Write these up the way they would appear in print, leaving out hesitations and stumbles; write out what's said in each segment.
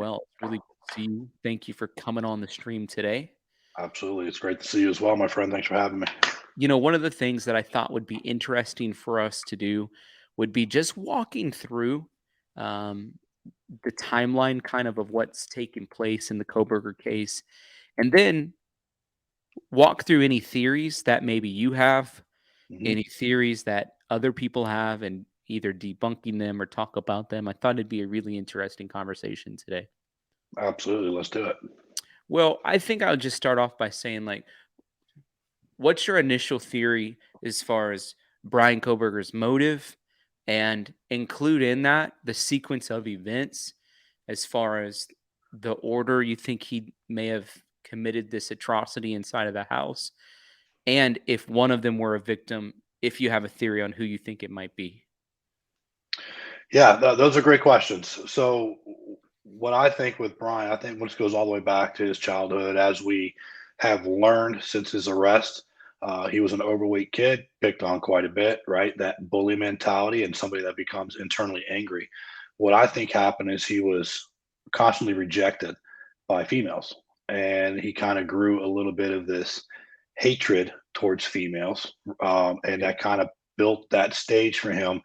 well. It's really good to see you. Thank you for coming on the stream today. Absolutely. It's great to see you as well, my friend. Thanks for having me. One of the things that I thought would be interesting for us to do would be just walking through um, the timeline kind of what's taking place in the Kohberger case, and then walk through any theories that maybe you have, Hmm. any theories that other people have, and either debunking them or talk about them. I thought it'd be a really interesting conversation today. Absolutely. Let's do it. Well, I think I'll just start off by saying, like, what's your initial theory as far as Bryan Kohberger's motive, and include in that the sequence of events as far as the order you think he may have committed this atrocity inside of the house, and if one of them were a victim, if you have a theory on who you think it might be. Yeah, those are great questions. So, what I think with Brian, I think this goes all the way back to his childhood. As we have learned since his arrest, he was an overweight kid, picked on quite a bit, right? That bully mentality and somebody that becomes internally angry. What I think happened is he was constantly rejected by females, and he kind of grew a little bit of this hatred towards females, and Okay. that kind of built that stage for him.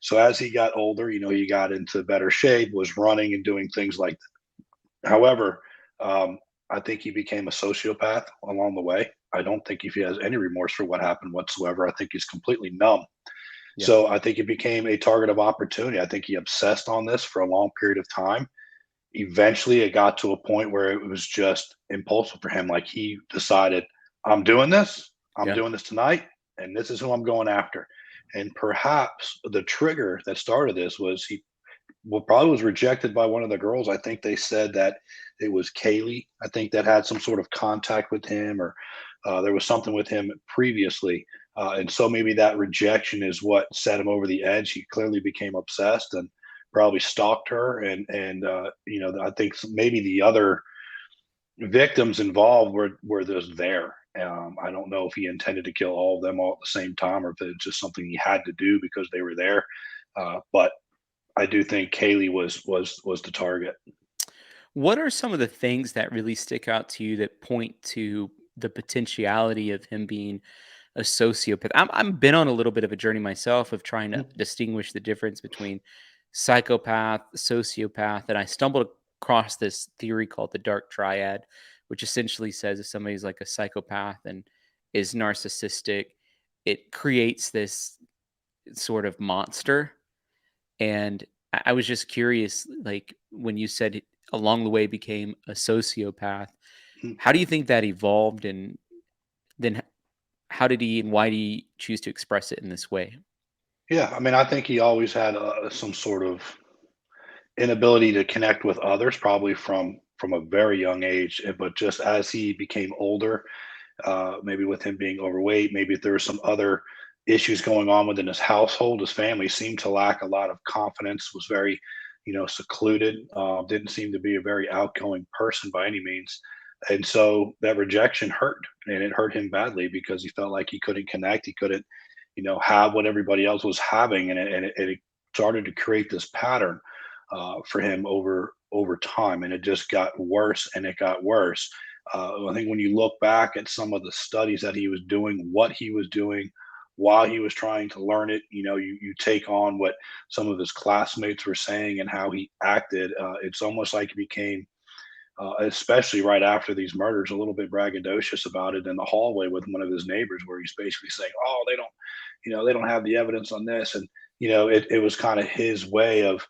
So as he got older, he got into better shape, was running and doing things like that. However, I think he became a sociopath along the way. I don't think if he has any remorse for what happened whatsoever. I think he's completely numb. Yeah. So I think he became a target of opportunity. I think he obsessed on this for a long period of time. Eventually, it got to a point where it was just impulsive for him. Like he decided, I'm doing this. I'm Yeah. doing this tonight, and this is who I'm going after. And perhaps the trigger that started this was he well probably was rejected by one of the girls. I think they said that it was Kaylee. I think that had some sort of contact with him, or there was something with him previously. And so maybe that rejection is what set him over the edge. He clearly became obsessed and probably stalked her. And I think maybe the other victims involved were just there. I don't know if he intended to kill all of them all at the same time, or if it's just something he had to do because they were there. But I do think Kaylee was the target. What are some of the things that really stick out to you that point to the potentiality of him being a sociopath? I'm been on a little bit of a journey myself of trying to Mhm. distinguish the difference between psychopath, sociopath, and I stumbled across this theory called the Dark Triad, which essentially says if somebody's like a psychopath and is narcissistic, it creates this sort of monster. And I was just curious, like when you said it along the way became a sociopath, how do you think that evolved? And then how did he and why did he choose to express it in this way? Yeah, I mean, I think he always had some sort of inability to connect with others, probably from a very young age. But just as he became older, maybe with him being overweight, maybe if there were some other issues going on within his household, his family seemed to lack a lot of confidence, was very, secluded, didn't seem to be a very outgoing person by any means. And so that rejection hurt, and it hurt him badly because he felt like he couldn't connect, he couldn't, have what everybody else was having, and it started to create this pattern for him over time, and it just got worse and it got worse. I think when you look back at some of the studies that he was doing, what he was doing while he was trying to learn it, you take on what some of his classmates were saying and how he acted. It's almost like he became, especially right after these murders, a little bit braggadocious about it in the hallway with one of his neighbors, where he's basically saying, "Oh, they don't have the evidence on this," and it was kind of his way of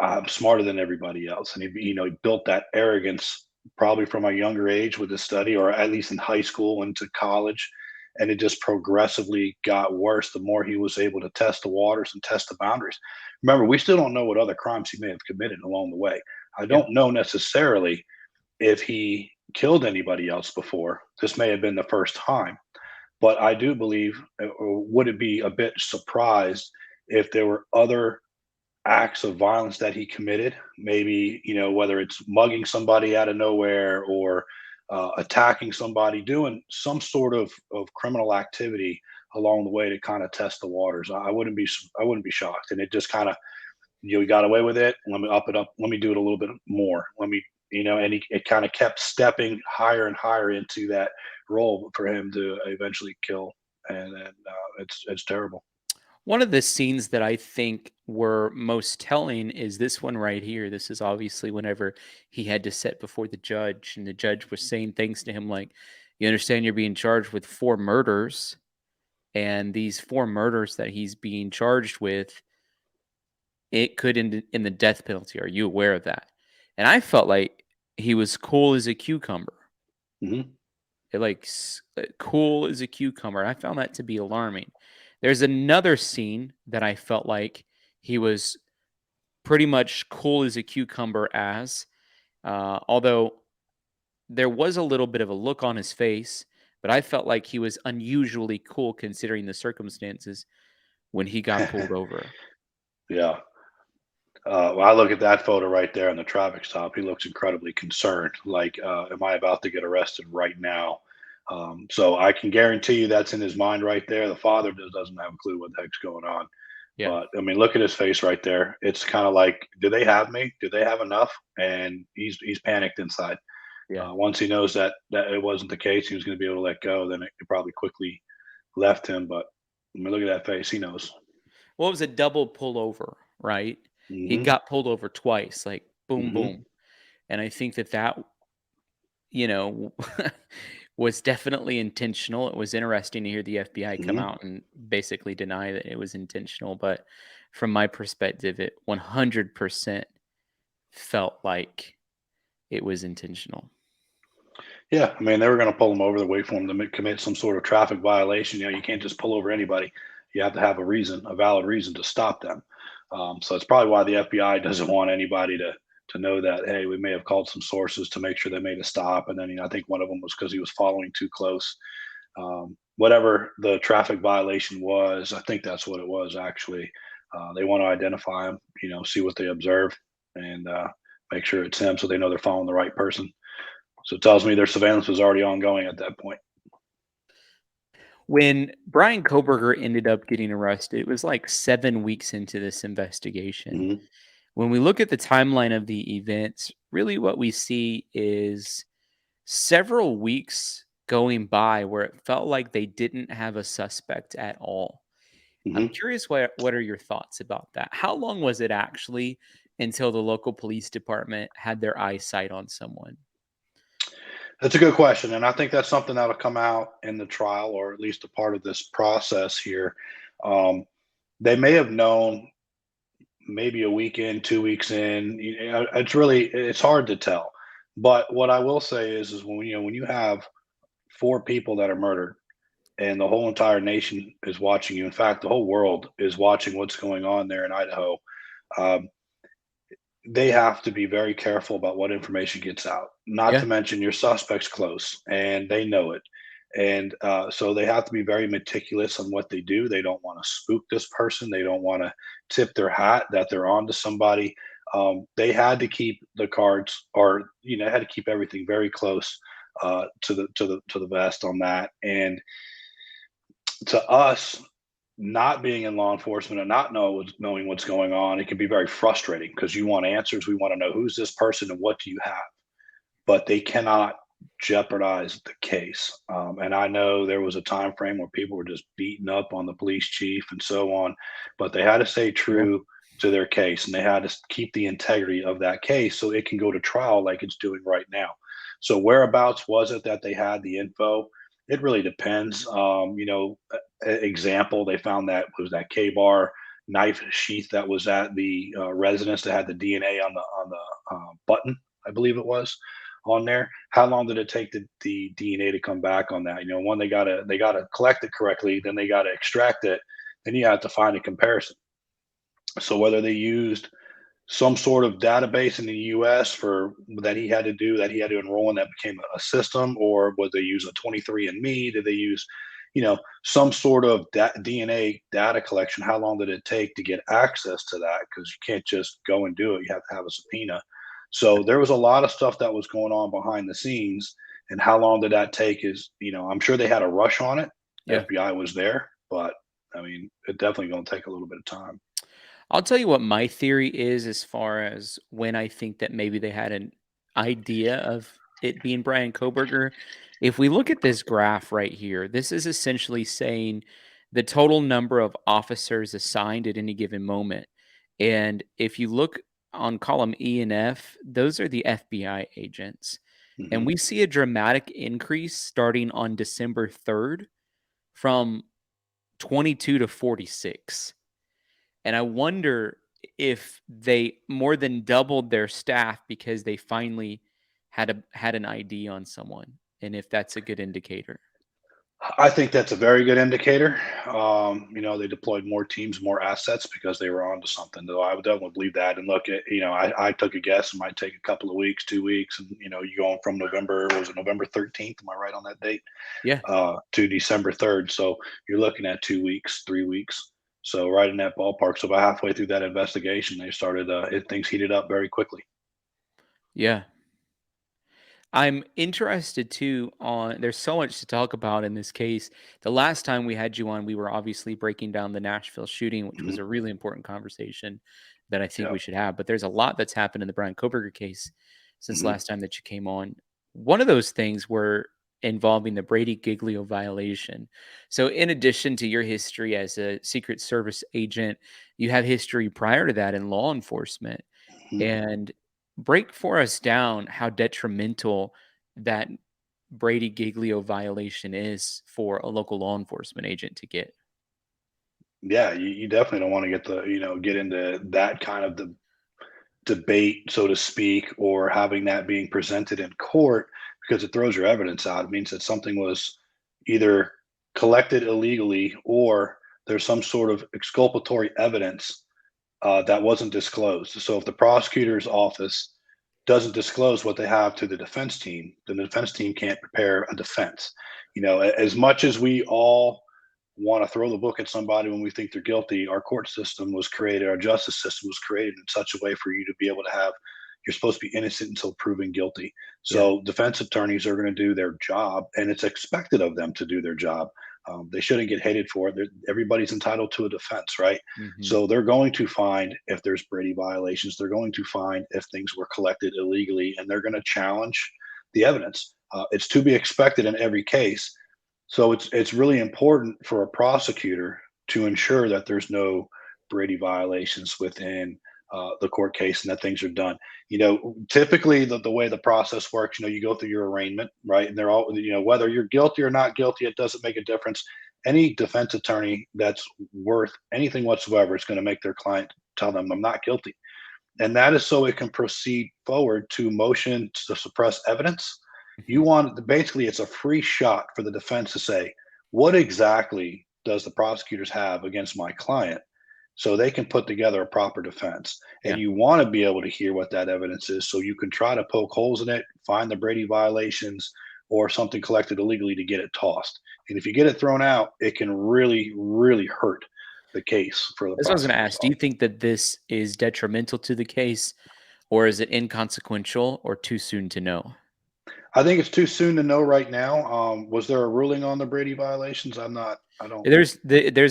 I'm smarter than everybody else. And he built that arrogance probably from a younger age with his study, or at least in high school into college. And it just progressively got worse the more he was able to test the waters and test the boundaries. Remember, we still don't know what other crimes he may have committed along the way. I Yeah. don't know necessarily if he killed anybody else before. This may have been the first time, but I do believe, or would it be a bit surprised if there were other acts of violence that he committed, maybe, whether it's mugging somebody out of nowhere, or attacking somebody, doing some sort of criminal activity along the way to kind of test the waters. I wouldn't be shocked. And it just kind of You got away with it. Let me up it up. Let me do it a little bit more. Let me, and it kind of kept stepping higher and higher into that role for him to eventually kill. And it's terrible. One of the scenes that I think were most telling is this one right here. This is obviously whenever he had to sit before the judge, and the judge was saying things to him like, "You understand you're being charged with 4 murders, and these 4 murders that he's being charged with, it could end in the death penalty. Are you aware of that?" And I felt like he was cool as a cucumber. Hmm. Cool as a cucumber. I found that to be alarming. There's another scene that I felt like he was pretty much cool as a cucumber as, although there was a little bit of a look on his face, but I felt like he was unusually cool considering the circumstances when he got pulled over. Yeah. Well, I look at that photo right there on the traffic stop. He looks incredibly concerned. Like, am I about to get arrested right now? So I can guarantee you that's in his mind right there. The father doesn't have a clue what the heck's going on. Yeah, But I mean, look at his face right there. It's kind of like, do they have me? Do they have enough? And he's panicked inside. yeah. Once he knows that it wasn't the case, he was going to be able to let go. Then it probably quickly left him. But I mean, look at that face. He knows. Well, it was a double pullover, right? He Hmm. got pulled over twice, like boom, Hmm. boom. And I think that you know, was definitely intentional. It was interesting to hear the FBI come Hmm. out and basically deny that it was intentional, but from my perspective, it 100% felt like it was intentional. Yeah, I mean, they were going to pull him over to wait for him to commit some sort of traffic violation. You can't just pull over anybody. You have to have a reason, a valid reason to stop them. So it's probably why the FBI doesn't want anybody to know that, hey, we may have called some sources to make sure they made a stop. And then I think one of them was because he was following too close. Whatever the traffic violation was, I think that's what it was actually. They want to identify him, see what they observe, and make sure it's him, so they know they're following the right person. So it tells me their surveillance was already ongoing at that point. When Brian Kohberger ended up getting arrested, it was like 7 weeks into this investigation. Mhm, When we look at the timeline of the events, really what we see is several weeks going by where it felt like they didn't have a suspect at all. I'm mhm. curious what are your thoughts about that? How long was it actually until the local police department had their eyesight on someone? That's a good question, and I think that's something that'll come out in the trial, or at least a part of this process here. Um, they may have known maybe a week in, 2 weeks in. It's hard to tell. But what I will say is when when you have 4 people that are murdered and the whole entire nation is watching you. In fact, the whole world is watching what's going on there in Idaho. Um, they have to be very careful about what information gets out. Not Yeah, to mention your suspect's close, and they know it. And so they have to be very meticulous on what they do. They don't want to spook this person. They don't want to tip their hat that they're on to somebody. They had to keep the cards, or had to keep everything very close to the vest on that. And to us, not being in law enforcement and not knowing what's going on, it can be very frustrating because you want answers. We want to know who's this person and what do you have, but they cannot jeopardize the case. And I know there was a time frame where people were just beating up on the police chief and so on, but they had to stay yeah, true to their case, and they had to keep the integrity of that case so it can go to trial like it's doing right now. So whereabouts was it that they had the info? It really depends. Example, they found that was that K-bar knife sheath that was at the residence that had the DNA on the button, I believe it was on there. How long did it take the DNA to come back on that? One, they gotta collect it correctly, then they gotta extract it, then you have to find a comparison. So whether they used some sort of database in the US for that he had to enroll in, that became a system, or would they use a 23andMe? Did they use, some sort of DNA data collection? How long did it take to get access to that? Because you can't just go and do it. You have to have a subpoena. So there was a lot of stuff that was going on behind the scenes. And how long did that take? I'm sure they had a rush on it. yeah. FBI was there, but I mean, it definitely going to take a little bit of time. I'll tell you what my theory is as far as when I think that maybe they had an idea of it being Bryan Kohberger. If we look at this graph right here, this is essentially saying the total number of officers assigned at any given moment. And if you look on column E and F, those are the FBI agents. And Hmm. we see a dramatic increase starting on December 3rd from 22 to 46. And I wonder if they more than doubled their staff because they finally had an ID on someone, and if that's a good indicator. I think that's a very good indicator. They deployed more teams, more assets because they were onto something. Though I would definitely believe that. And look at, I took a guess. It might take a couple of weeks, 2 weeks, and you going from November, was it November 13th? Am I right on that date? Yeah. To December 3rd. So you're looking at 2 weeks, 3 weeks. So right in that ballpark. So about halfway through that investigation, they started. Things heated up very quickly. Yeah. I'm interested too on there's so much to talk about in this case. The last time we had you on, we were obviously breaking down the Nashville shooting, which was Hmm. a really important conversation that I think Yeah. we should have. But there's a lot that's happened in the Bryan Kohberger case since Hmm. last time that you came on. One of those things were involving the Brady Giglio violation. So in addition to your history as a Secret Service agent, you have history prior to that in law enforcement. And break for us down how detrimental that Brady Giglio violation is for a local law enforcement agent to get. Yeah, you definitely don't want to get into that kind of debate, so to speak, or having that being presented in court because it throws your evidence out. It means that something was either collected illegally or there's some sort of exculpatory evidence that wasn't disclosed. So if the prosecutor's office doesn't disclose what they have to the defense team, then the defense team can't prepare a defense. As much as we all want to throw the book at somebody when we think they're guilty, our court system was created, our justice system was created in such a way for you to be able to have, you're supposed to be innocent until proven guilty. Yeah. So defense attorneys are going to do their job, and it's expected of them to do their job. They shouldn't get hated for it. Everybody's entitled to a defense, right? Mhm. So they're going to find if there's Brady violations. They're going to find if things were collected illegally, and they're going to challenge the evidence. It's to be expected in every case. So it's really important for a prosecutor to ensure that there's no Brady violations within the court case and that things are done. Typically the way the process works, you go through your arraignment, right? And they're all, whether you're guilty or not guilty, it doesn't make a difference. Any defense attorney that's worth anything whatsoever is going to make their client tell them, I'm not guilty. And that is so it can proceed forward to motion to suppress evidence. You Mhm. want basically it's a free shot for the defense to say, what exactly does the prosecutors have against my client? So they can put together a proper defense. And Yeah. you want to be able to hear what that evidence is so you can try to poke holes in it, find the Brady violations or something collected illegally to get it tossed. And if you get it thrown out, it can really, really hurt the case for the That's what I was gonna prosecutor's ask. Do you office. think that this is detrimental to the case, or is it inconsequential or too soon to know? I think it's too soon to know right now. Was there a ruling on the Brady violations? I don't, There's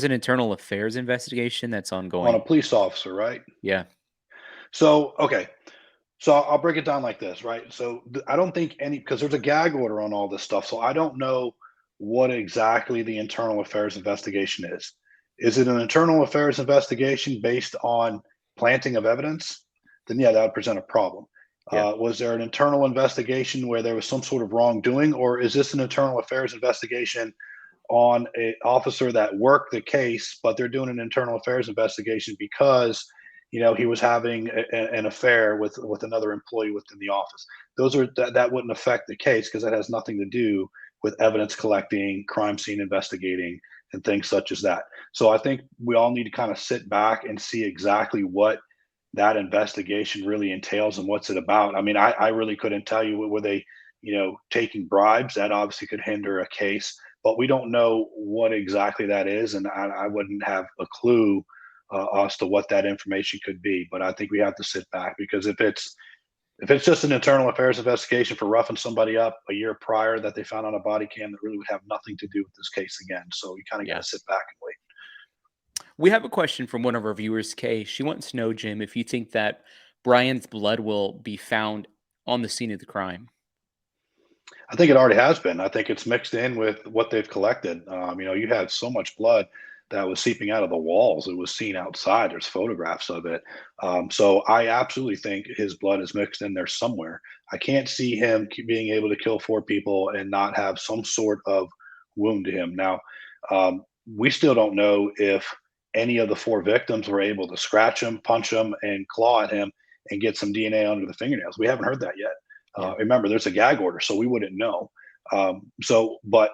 an internal affairs investigation that's on a ongoing. police officer, right? Yeah. So, okay. So I'll break it down like this, right? So I don't think because there's a gag order on all this stuff. So I don't know what exactly the internal affairs investigation is. Is it an internal affairs investigation based on planting of evidence? Then yeah, that would present a problem. Yeah. Was there an internal investigation where there was some sort of wrongdoing, or is this an internal affairs investigation on an officer that worked the case, but they're doing an internal affairs investigation because he was having an affair with another employee within the office. That wouldn't affect the case because that has nothing to do with evidence collecting, crime scene investigating, and things such as that. So I think we all need to kind of sit back and see exactly what that investigation really entails and what's it about. I mean, I really couldn't tell you, were they, taking bribes? That obviously could hinder a case, but we don't know what exactly that is, and I wouldn't have a clue as to what that information could be. But I think we have to sit back because if it's just an internal affairs investigation for roughing somebody up a year prior that they found on a body cam, that really would have nothing to do with this case again. So you kind of got Yeah. to sit back and wait. We have a question from one of our viewers, Kay. She wants to know, Jim, if you think that Brian's blood will be found on the scene of the crime. I think it already has been. I think it's mixed in with what they've collected. You had so much blood that was seeping out of the walls. It was seen outside. There's photographs of it. So I absolutely think his blood is mixed in there somewhere. I can't see him being able to kill four people and not have some sort of wound to him. Now, we still don't know if any of the four victims were able to scratch him, punch him, and claw at him and get some DNA under the fingernails. We haven't heard that yet. Yeah. Remember, there's a gag order, so we wouldn't know. But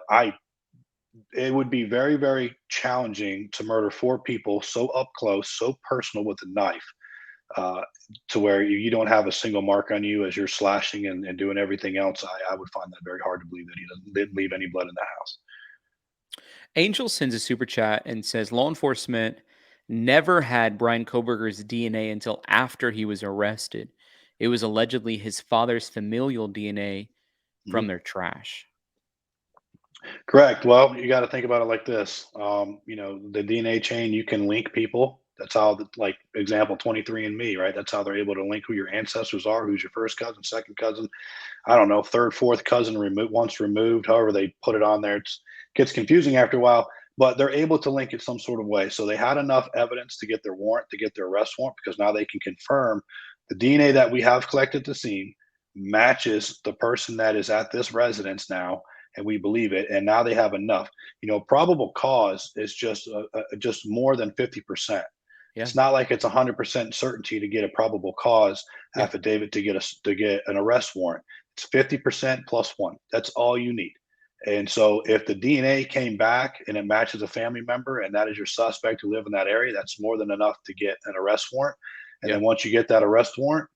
it would be very, very challenging to murder four people so up close, so personal with a knife, uh, to where you don't have a single mark on you as you're slashing and doing everything else. I would find that very hard to believe that he didn't leave any blood in the house. Angel sends a super chat and says law enforcement never had Brian Kohberger's DNA until after he was arrested. It was allegedly his father's familial DNA from Mhm. their trash. Correct. Well, you got to think about it like this. The DNA chain, you can link people. That's how, like, example 23 and Me, right? That's how they're able to link who your ancestors are, who's your first cousin, second cousin, I don't know, third, fourth cousin once removed. However, they put it on there. It gets confusing after a while, but they're able to link it some sort of way. So they had enough evidence to get their warrant, to get their arrest warrant, because now they can confirm the DNA that we have collected at the scene matches the person that is at this residence now, and we believe it. And now they have enough. Probable cause is just more than 50%. Yeah. It's not like it's 100% certainty to get a probable cause Yeah. affidavit to get an arrest warrant. It's 50% plus one. That's all you need. And so if the DNA came back and it matches a family member and that is your suspect who live in that area, that's more than enough to get an arrest warrant. And Yeah. then once you get that arrest warrant,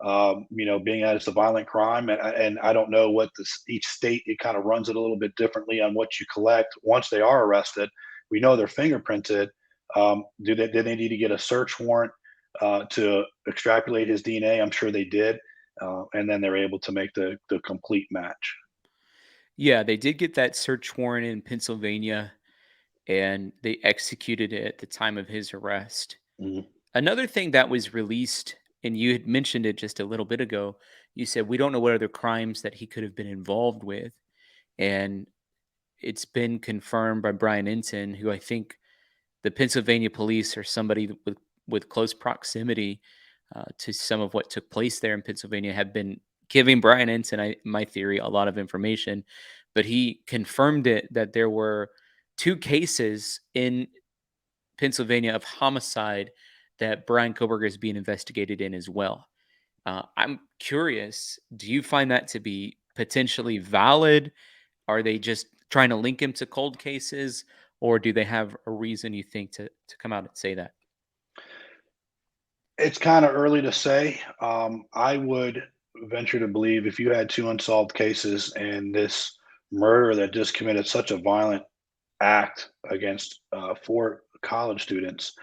being that it's a violent crime, and I don't know what each state, it kind of runs it a little bit differently on what you collect once they are arrested. We know they're fingerprinted. Do they need to get a search warrant to extrapolate his DNA? I'm sure they did, and then they're able to make the complete match. Yeah. They did get that search warrant in Pennsylvania and they executed it at the time of his arrest. Mhm. Another thing that was released, and you had mentioned it just a little bit ago, you said we don't know what other crimes that he could have been involved with. And it's been confirmed by Brian Ensign, who I think the Pennsylvania police or somebody with close proximity to some of what took place there in Pennsylvania have been giving Brian Ensign, my theory, a lot of information. But he confirmed it that there were two cases in Pennsylvania of homicide that Brian Kohberger is being investigated in as well. I'm curious, do you find that to be potentially valid? Are they just trying to link him to cold cases, or do they have a reason you think to come out and say that? It's kind of early to say. I would venture to believe if you had two unsolved cases and this murderer that just committed such a violent act against four college students,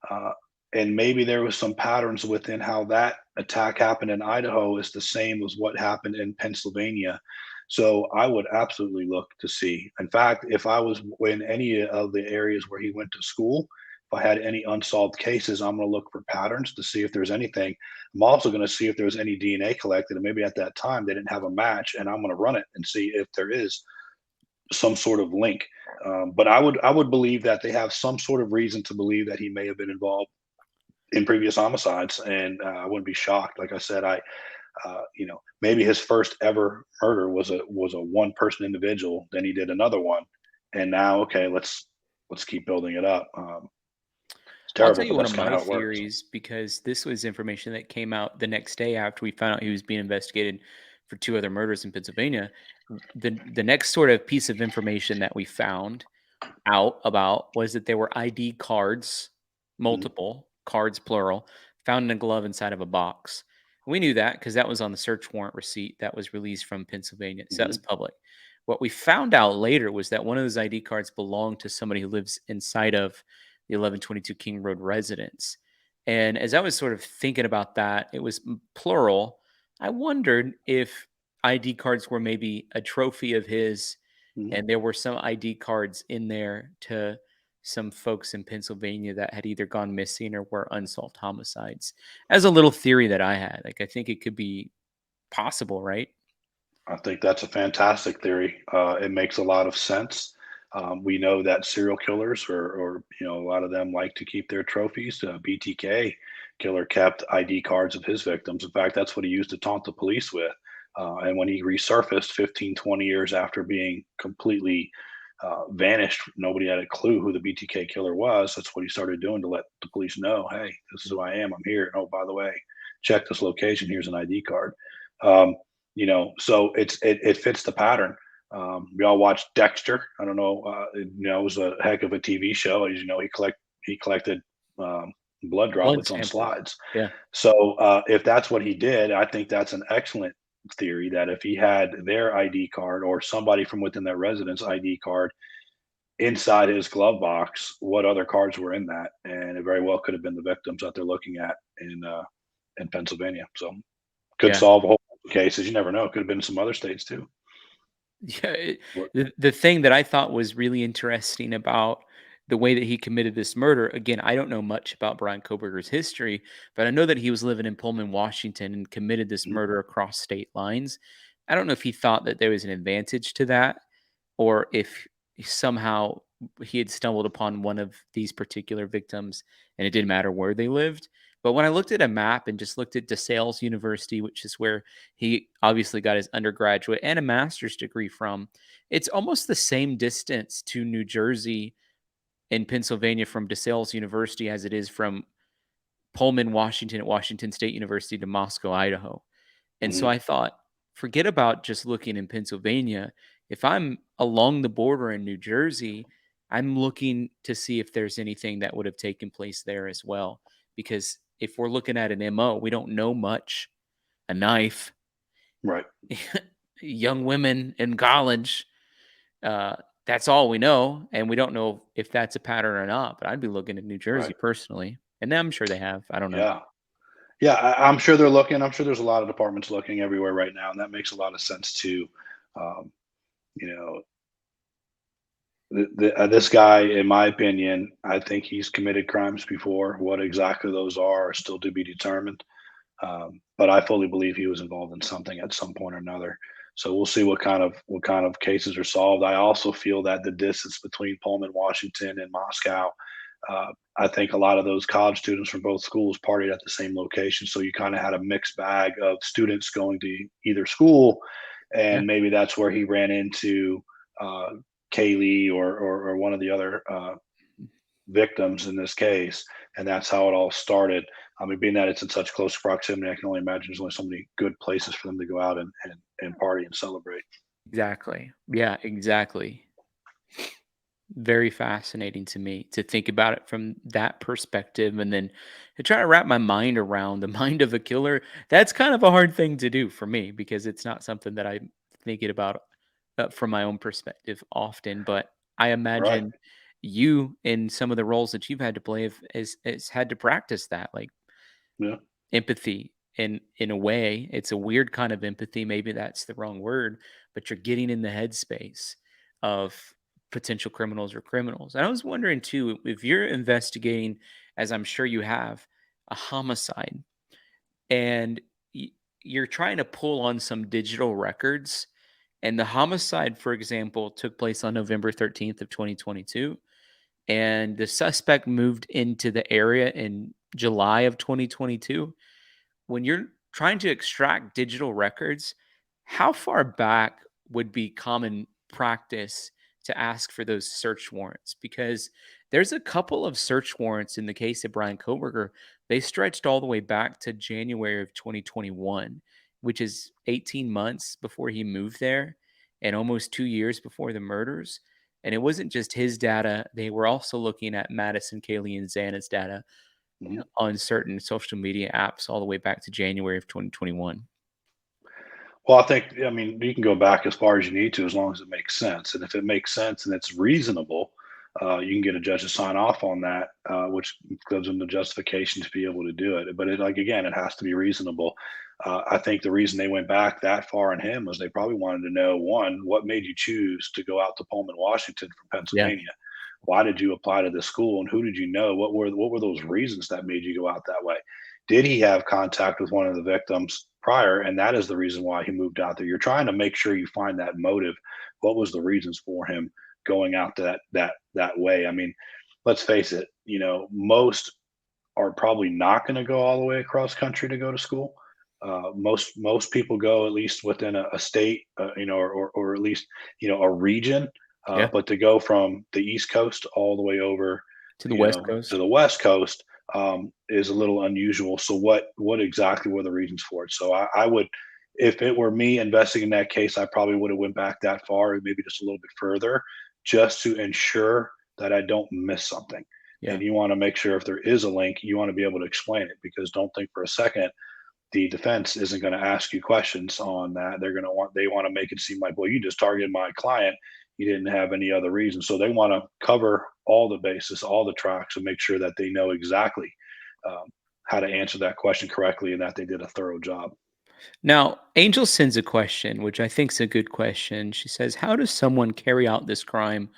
uh, and maybe there was some patterns within how that attack happened in Idaho is the same as what happened in Pennsylvania. So I would absolutely look to see. In fact, if I was in any of the areas where he went to school, if I had any unsolved cases, I'm going to look for patterns to see if there's anything. I'm also going to see if there's any DNA collected, and maybe at that time they didn't have a match, and I'm going to run it and see if there is some sort of link. But I would believe that they have some sort of reason to believe that he may have been involved in previous homicides, and I wouldn't be shocked. Like I said, maybe his first ever murder was a one person individual. Then he did another one, and now okay, let's keep building it up. It's I'll tell terrible, you but one that's of kind of my how it works. theories because this was information that came out the next day after we found out he was being investigated for two other murders in Pennsylvania. The next sort of piece of information that we found out about was that there were ID cards, Mhm, multiple cards plural, found in a glove inside of a box. We knew that because that was on the search warrant receipt that was released from Pennsylvania. So that was mhm, public. What we found out later was that one of those ID cards belonged to somebody who lives inside of the 1122 King Road residence. And as I was sort of thinking about that, it was plural. I wondered if ID cards were maybe a trophy of his mhm. and there were some ID cards in there to some folks in Pennsylvania that had either gone missing or were unsolved homicides. As a little theory that I had, like I think it could be possible, right? I think that's a fantastic theory. It makes a lot of sense. We know that serial killers, or a lot of them like to keep their trophies. BTK killer kept ID cards of his victims. In fact, that's what he used to taunt the police with. And when he resurfaced 15, 20 years after being completely vanished, nobody had a clue who the BTK killer was. That's what he started doing to let the police know, hey, this is who I am. I'm here. And, oh, by the way, check this location. Here's an ID card. Um, so it fits the pattern. We all watched Dexter. I don't know, it was a heck of a TV show. As you know, he collected blood Blood droplets on samples. slides. Yeah. So if that's what he did, I think that's an excellent theory. That if he had their ID card or somebody from within their residence ID card inside his glove box, what other cards were in that, and it very well could have been the victims that they're looking at in Pennsylvania. So could Yeah. solve a whole bunch of cases. You never know. It could have been some other states too. Yeah, What- the thing that I thought was really interesting about the way that he committed this murder, again, I don't know much about Brian Kohberger's history, but I know that he was living in Pullman, Washington, and committed this mhm, murder across state lines. I don't know if he thought that there was an advantage to that, or if somehow he had stumbled upon one of these particular victims and it didn't matter where they lived. But when I looked at a map and just looked at DeSales University, which is where he obviously got his undergraduate and a master's degree from, it's almost the same distance to New Jersey and Pennsylvania from DeSales University as it is from Pullman, Washington at Washington State University to Moscow, Idaho. And so mhm, I thought, forget about just looking in Pennsylvania. If I'm along the border in New Jersey, I'm looking to see if there's anything that would have taken place there as well. Because if we're looking at an MO, we don't know much. A knife, right, young women in college, uh, that's all we know. And we don't know if that's a pattern or not. But I'd be looking at New Jersey right. personally. And I'm sure they have. I don't know. Yeah, yeah. I'm sure they're looking. I'm sure there's a lot of departments looking everywhere right now, and that makes a lot of sense too. Um, you know, this guy, in my opinion, I think he's committed crimes before. What exactly those are still to be determined. But I fully believe he was involved in something at some point or another. So we'll see what kind of cases are solved. I also feel that the distance between Pullman, Washington, and Moscow, uh, I think a lot of those college students from both schools partied at the same location. So you kind of had a mixed bag of students going to either school, Yeah, and maybe that's where he ran into uh, Kaylee or one of the other victims in this case, and that's how it all started. I mean, being that it's in such close proximity, I can only imagine there's only so many good places for them to go out and party and celebrate. exactly. Yeah, exactly. Very fascinating to me to think about it from that perspective and then to try to wrap my mind around the mind of a killer. That's kind of a hard thing to do for me because it's not something that I'm thinking about from my own perspective often. But I Right. imagine you, in some of the roles that you've had to play, has had to practice that, like Yeah. empathy in a way. It's a weird kind of empathy, maybe that's the wrong word, but you're getting in the headspace of potential criminals or criminals. And I was wondering too, if you're investigating, as I'm sure you have, a homicide and you're trying to pull on some digital records, and the homicide, for example, took place on November 13th of 2022, and the suspect moved into the area in July of 2022. When you're trying to extract digital records, how far back would be common practice to ask for those search warrants? Because there's a couple of search warrants in the case of Brian Kohberger. They stretched all the way back to January of 2021, which is 18 months before he moved there and almost 2 years before the murders. And it wasn't just his data, they were also looking at Madison, Kaylee, and Xana's data Mhm. on certain social media apps all the way back to January of 2021. Well, I mean, you can go back as far as you need to, as long as it makes sense. And if it makes sense and it's reasonable, you can get a judge to sign off on that, which gives them the justification to be able to do it. But like again, it has to be reasonable. I think the reason they went back that far on him was they probably wanted to know, one, what made you choose to go out to Pullman, Washington from Yeah. Pennsylvania? Why did you apply to this school, and who did you know? What were those reasons that made you go out that way? Did he have contact with one of the victims prior, and that is the reason why he moved out there? You're trying to make sure you find that motive. What was the reasons for him going out to that way? I mean, let's face it. Most are probably not going to go all the way across country to go to school. Most people go at least within a state, or at least a region. Yeah. But to go from the East Coast all the way over, To the West to Coast. the West Coast, is a little unusual. So what exactly were the reasons for it? So I would, if it were me investing in that case, I probably would have went back that far, or maybe just a little bit further, just to ensure that I don't miss something. Yeah. And you want to make sure if there is a link, you want to be able to explain it, because don't think for a second the defense isn't going to ask you questions on that. They want to make it seem like, well, you just targeted my client. You didn't have any other reason. So they want to cover all the bases, all the tracks, and make sure that they know exactly um, how to answer that question correctly, and that they did a thorough job. Now, Angel sends a question, which I think is a good question. She says, "How does someone carry out this crime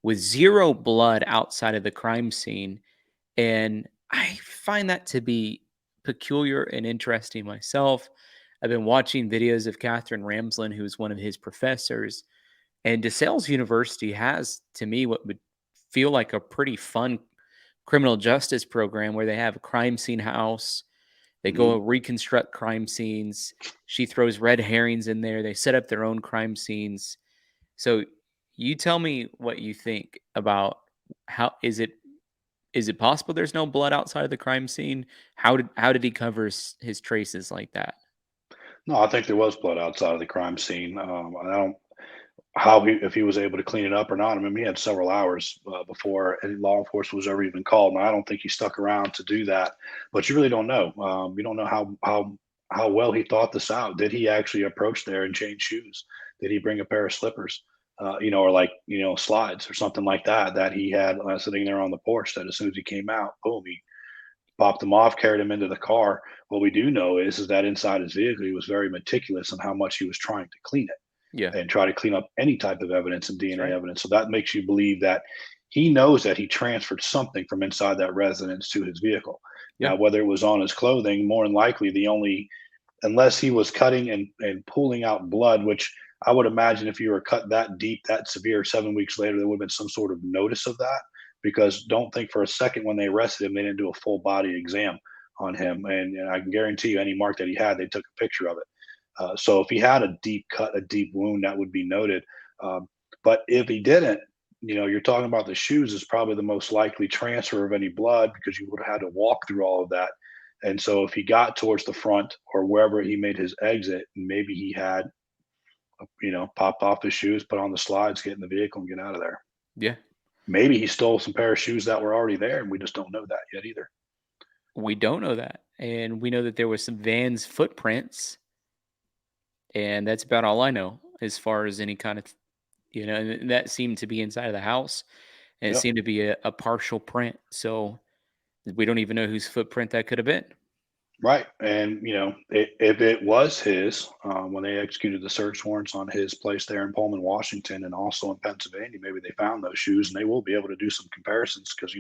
with zero blood outside of the crime scene?" And I find that to be peculiar and interesting myself. I've been watching videos of Catherine Ramsland, who's one of his professors, and DeSales University has, to me, what would feel like a pretty fun criminal justice program where they have a crime scene house. They Mhm. go reconstruct crime scenes. She throws red herrings in there. They set up their own crime scenes. So you tell me what you think about how is it possible there's no blood outside of the crime scene? How did he cover his traces like that? No, I think there was blood outside of the crime scene. I don't how he if he was able to clean it up or not. I mean, he had several hours before any law enforcement was ever even called, and I don't think he stuck around to do that. But you really don't know. You don't know how well he thought this out. Did he actually approach there and change shoes? Did he bring a pair of slippers? Or like slides or something like that that he had sitting there on the porch. That as soon as he came out, boom, he popped them off, carried them into the car. What we do know is that inside his vehicle, he was very meticulous on how much he was trying to clean it Yeah, and try to clean up any type of evidence and that's DNA right. evidence. So that makes you believe that he knows that he transferred something from inside that residence to his vehicle. Yeah, Now, whether it was on his clothing, more than likely, the only, unless he was cutting and pulling out blood, which I would imagine if you were cut that deep, that severe, 7 weeks later, there would have been some sort of notice of that. Because don't think for a second when they arrested him, they didn't do a full body exam on him. And I can guarantee you, any mark that he had, they took a picture of it. So if he had a deep cut, a deep wound, that would be noted. Um, but if he didn't, you're talking about the shoes is probably the most likely transfer of any blood, because you would have had to walk through all of that. And so if he got towards the front or wherever he made his exit, maybe he had, popped off his shoes, put on the slides, get in the vehicle and get out of there. yeah. Maybe he stole some pair of shoes that were already there and we just don't know that yet either. We don't know that, and we know that there was some Vans footprints, and that's about all I know as far as any kind of and that seemed to be inside of the house, and it Yep. seemed to be a partial print. So we don't even know whose footprint that could have been. Right. And, if it was his, when they executed the search warrants on his place there in Pullman, Washington, and also in Pennsylvania, maybe they found those shoes, and they will be able to do some comparisons, because,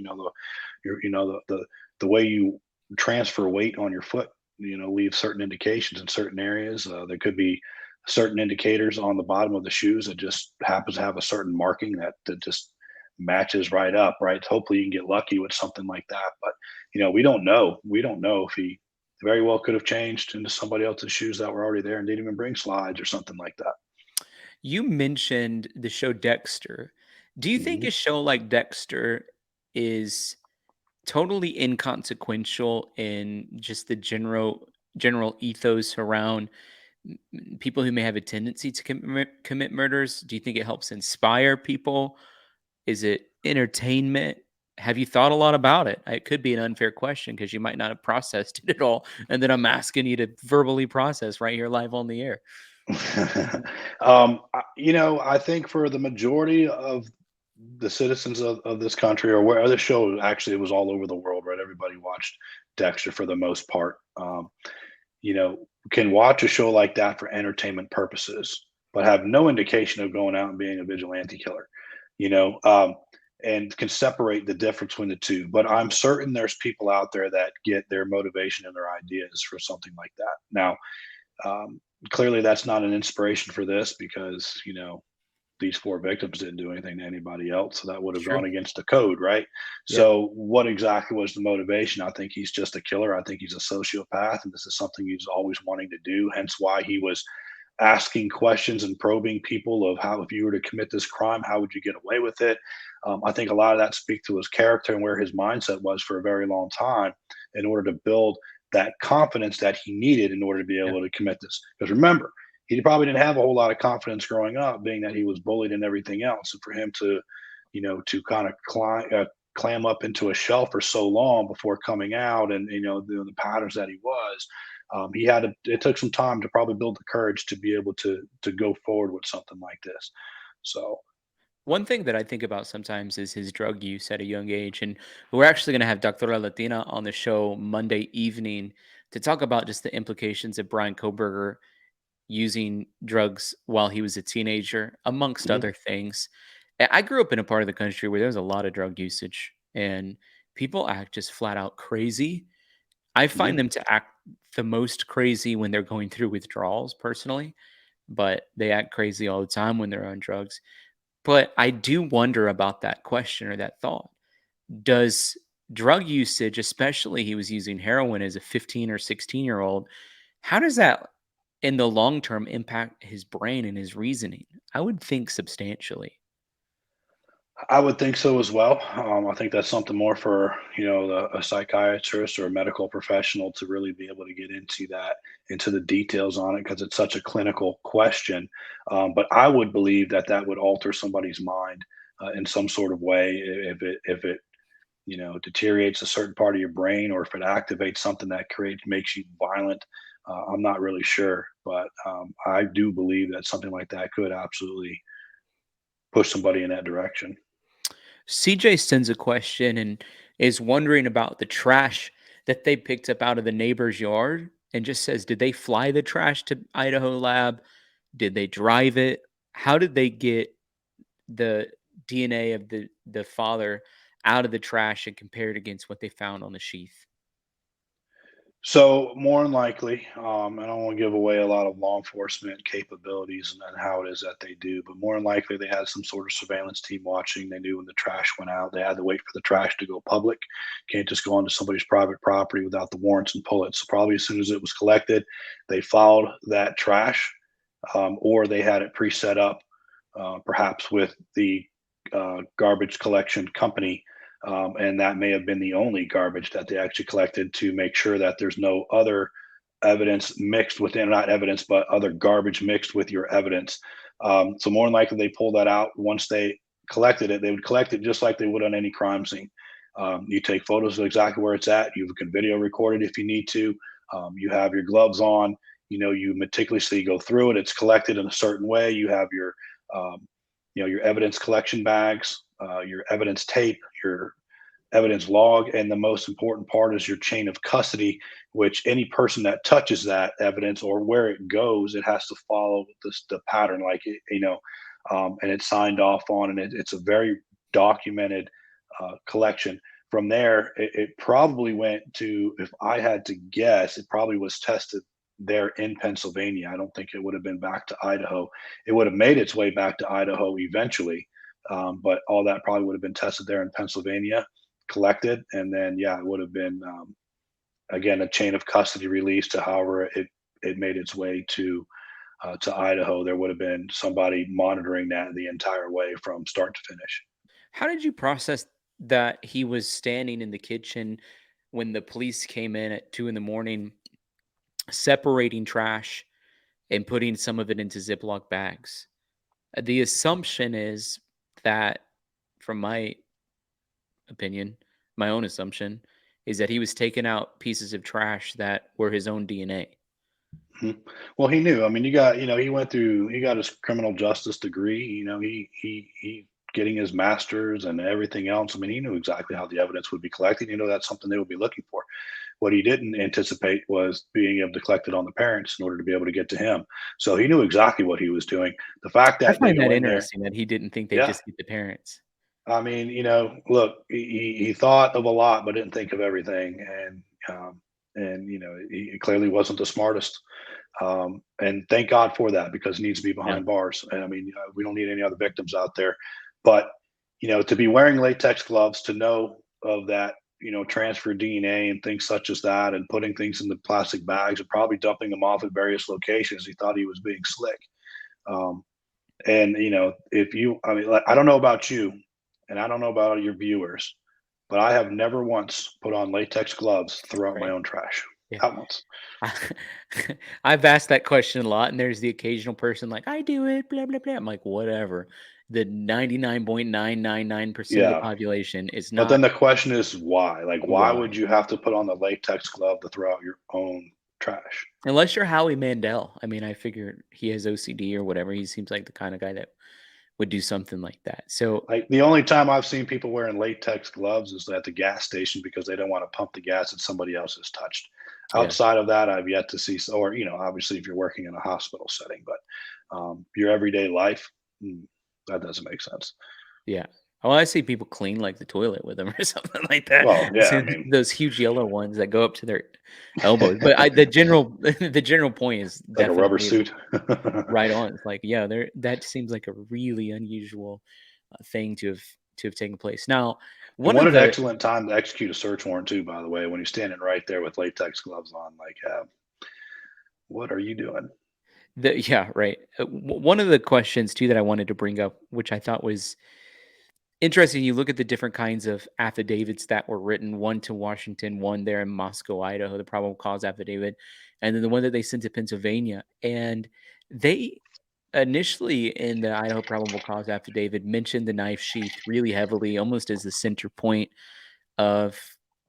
the way you transfer weight on your foot, leaves certain indications in certain areas. There could be certain indicators on the bottom of the shoes that just happens to have a certain marking that just matches right up, right? Hopefully you can get lucky with something like that. But, we don't know. We don't know if he very well could have changed into somebody else's shoes that were already there and didn't even bring slides or something like that. You mentioned the show Dexter. Do you think Mhm. a show like Dexter is totally inconsequential in just the general ethos around people who may have a tendency to commit murders? Do you think it helps inspire people? Is it entertainment? Have you thought a lot about it? It could be an unfair question because you might not have processed it at all, and then I'm asking you to verbally process right here live on the air. I think for the majority of the citizens of this country, or where the show actually, it was all over the world, right? Everybody watched Dexter for the most part. can watch a show like that for entertainment purposes, but have no indication of going out and being a vigilante killer, you know, and can separate the difference between the two. But I'm certain there's people out there that get their motivation and their ideas for something like that. Now, um, clearly, that's not an inspiration for this because, these four victims didn't do anything to anybody else. So that would have Sure. gone against the code, right? Yeah. So, what exactly was the motivation? I think he's just a killer. I think he's a sociopath, and this is something he's always wanting to do. Hence, why he was asking questions and probing people of how, if you were to commit this crime, how would you get away with it? I think a lot of that speaks to his character and where his mindset was for a very long time in order to build that confidence that he needed in order to be Yeah. able to commit this. Because remember, he probably didn't have a whole lot of confidence growing up, being that he was bullied and everything else. And for him to, to kind of clam up into a shell for so long before coming out, and the patterns that he was, he had to. It took some time to probably build the courage to be able to go forward with something like this. So, One thing that I think about sometimes is his drug use at a young age. And we're actually going to have Dr. Latina on the show Monday evening to talk about just the implications of Brian Kohberger using drugs while he was a teenager, amongst mhm, other things. I grew up in a part of the country where there was a lot of drug usage and people act just flat out crazy. I mhm. find them to act the most crazy when they're going through withdrawals personally, but they act crazy all the time when they're on drugs. But I do wonder about that question or that thought. Does drug usage, especially he was using heroin as a 15 or 16-year-old, how does that in the long term impact his brain and his reasoning? I would think substantially. I would think so as well. I think that's something more for a psychiatrist or a medical professional to really be able to get into that, into the details on it, because it's such a clinical question. But I would believe that that would alter somebody's mind in some sort of way if it deteriorates a certain part of your brain, or if it activates something that creates makes you violent. I'm not really sure, but I do believe that something like that could absolutely push somebody in that direction. CJ sends a question and is wondering about the trash that they picked up out of the neighbor's yard and just says, did they fly the trash to Idaho Lab? Did they drive it? How did they get the DNA of the father out of the trash and compared against what they found on the sheath? So more than likely, I don't want to give away a lot of law enforcement capabilities and how it is that they do, but more than likely they had some sort of surveillance team watching. They knew when the trash went out. They had to wait for the trash to go public. Can't just go onto somebody's private property without the warrants and pull it. So probably as soon as it was collected, they filed that trash, or they had it pre-set up, perhaps with the garbage collection company, and that may have been the only garbage that they actually collected to make sure that there's no other evidence mixed within, not evidence, but other garbage mixed with your evidence. So more than likely, they pull that out once they collected it. They would collect it just like they would on any crime scene. You take photos of exactly where it's at. You can video record it if you need to. You have your gloves on. You meticulously go through it. It's collected in a certain way. You have um, your evidence collection bags, your evidence tape, your evidence log, and the most important part is your chain of custody, which any person that touches that evidence or where it goes, it has to follow the pattern, like and it's signed off on, and it's a very documented collection. From there, it probably went to, if I had to guess, it probably was tested there in Pennsylvania. I don't think it would have been back to Idaho. It would have made its way back to Idaho eventually, but all that probably would have been tested there in Pennsylvania, collected, and then yeah, it would have been again a chain of custody release to however it made its way to Idaho. There would have been somebody monitoring that the entire way from start to finish. How did you process that he was standing in the kitchen when the police came in at 2 in the morning, separating trash and putting some of it into Ziploc bags? The assumption is that, from my opinion, my own assumption, is that he was taking out pieces of trash that were his own DNA. Mhm. Well, he knew. I mean, he went through. He got his criminal justice degree. He getting his master's and everything else. I mean, he knew exactly how the evidence would be collected. That's something they would be looking for. What he didn't anticipate was being able to collect it on the parents in order to be able to get to him. So he knew exactly what he was doing. The fact I that they find go that in there, interesting that he didn't think they'd yeah. just get the parents. I mean, look, he thought of a lot, but didn't think of everything, and he clearly wasn't the smartest. And thank God for that because he needs to be Yeah, behind bars. And I mean, we don't need any other victims out there. But to be wearing latex gloves, to know of that, transfer DNA and things such as that, and putting things in the plastic bags and probably dumping them off at various locations. He thought he was being slick. Um, and if you, I mean, like, I don't know about you, and I don't know about your viewers, but I have never once put on latex gloves throughout my right. own trash. Yeah. Not once. I've asked that question a lot, and there's the occasional person like, "I do it, blah, blah, blah." I'm like, "Whatever." The 99.999% of the Yeah. population is But then not. the question is why? Like, why would Why? you have to put on the latex glove to throw out your own trash? Unless you're Howie Mandel. I mean, I figure he has OCD or whatever. He seems like the kind of guy that would do something like that. So, Like, the only time I've seen people wearing latex gloves is at the gas station because they don't want to pump the gas that somebody else has touched. yeah. Outside of that, I've yet to see, or, obviously if you're working in a hospital setting, but your everyday life, mm, that doesn't make sense. Yeah. Oh, I see people clean, like, the toilet with them or something like that. Well, yeah, I So mean, those huge yellow ones that go up to their elbows, but I the general the general point is like a rubber definitely suit. right on. It's like, yeah, there that seems like a really unusual, thing to have taken place. Now, And one what of an the excellent time to execute a search warrant too, by the way, when you're standing right there with latex gloves on, like, what are you doing? yeah, right. One of the questions too that I wanted to bring up, which I thought was interesting, you look at the different kinds of affidavits that were written, one to Washington, one there in Moscow, Idaho, the probable cause affidavit, and then the one that they sent to Pennsylvania. And they initially in the Idaho probable cause affidavit mentioned the knife sheath really heavily, almost as the center point of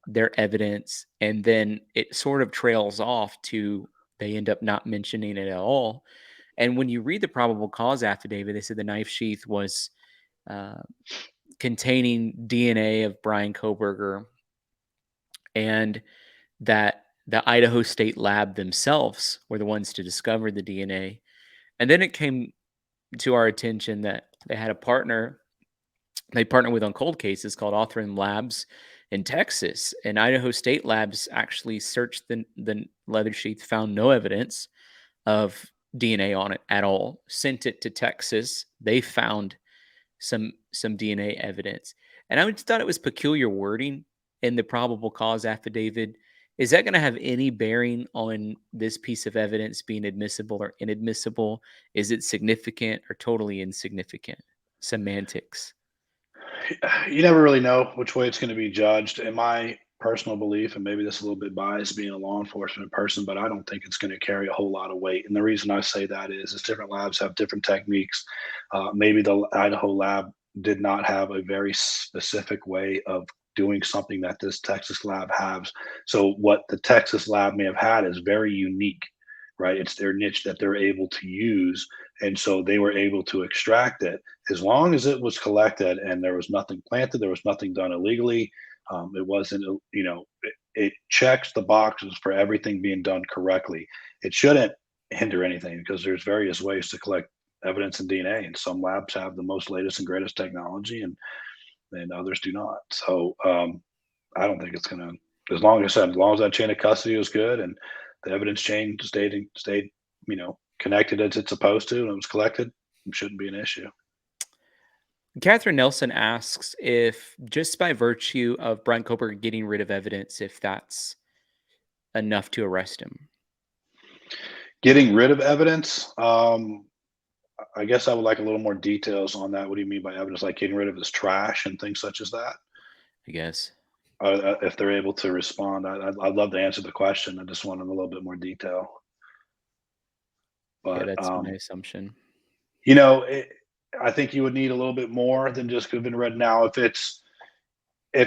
their evidence. And then it sort of trails off to they end up not mentioning it at all. And when you read the probable cause affidavit, they said the knife sheath was uh, containing DNA of Bryan Kohberger, and that the Idaho State Lab themselves were the ones to discover the DNA. And then it came to our attention that they had a partner they partner with on cold cases called Authorin Labs in Texas. And Idaho State Labs actually searched the leather sheath, found no evidence of DNA on it at all, sent it to Texas. They found some DNA evidence. And I just thought it was peculiar wording in the probable cause affidavit. Is that going to have any bearing on this piece of evidence being admissible or inadmissible? Is it significant or totally insignificant? Semantics. You never really know which way it's going to be judged. In my personal belief, and maybe this is a little bit biased being a law enforcement person, but I don't think it's going to carry a whole lot of weight. And the reason I say that is different labs have different techniques. Maybe the Idaho lab did not have a very specific way of doing something that this Texas lab has. So what the Texas lab may have had is very unique, right? It's their niche that they're able to use. And so they were able to extract it as long as it was collected and there was nothing planted, there was nothing done illegally. It wasn't, it checks the boxes for everything being done correctly. It shouldn't hinder anything because there's various ways to collect evidence in DNA, and some labs have the most latest and greatest technology, and others do not. So I don't think it's gonna. As long as that chain of custody is good and the evidence chain stayed, connected as it's supposed to, and it was collected, it shouldn't be an issue. Catherine Nelson asks if just by virtue of Brian Kober getting rid of evidence, if that's enough to arrest him. Getting rid of evidence, I guess I would like a little more details on that. What do you mean by evidence? Like getting rid of his trash and things such as that? I guess. If they're able to respond, I'd love to answer the question. I just want a little bit more detail. Yeah, But that's my assumption. you know, it, I think you would need a little bit more than just could have been read. Now, if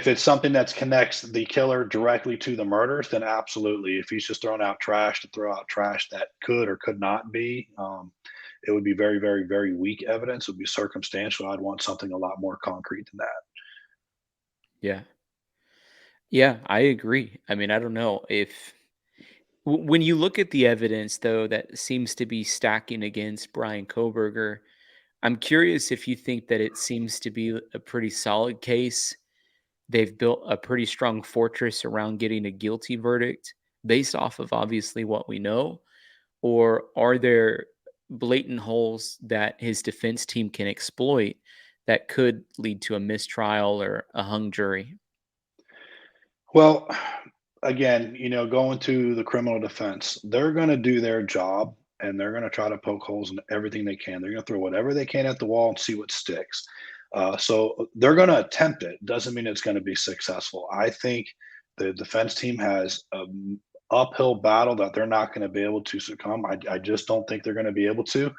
it's something that connects the killer directly to the murders, then absolutely. If he's just throwing out trash to throw out trash that could or could not be, it would be very, very, very weak evidence. It would be circumstantial. I'd want something a lot more concrete than that. Yeah. Yeah, I agree. I mean, I don't know if when you look at the evidence though that seems to be stacking against Bryan Kohberger, I'm curious if you think that it seems to be a pretty solid case. They've built a pretty strong fortress around getting a guilty verdict based off of obviously what we know, or are there blatant holes that his defense team can exploit that could lead to a mistrial or a hung jury? Well, again, going to the criminal defense, they're going to do their job and they're going to try to poke holes in everything they can. They're going to throw whatever they can at the wall and see what sticks. So they're going to attempt it. Doesn't mean it's going to be successful. I think the defense team has an uphill battle that they're not going to be able to succumb. I just don't think they're going to be able to.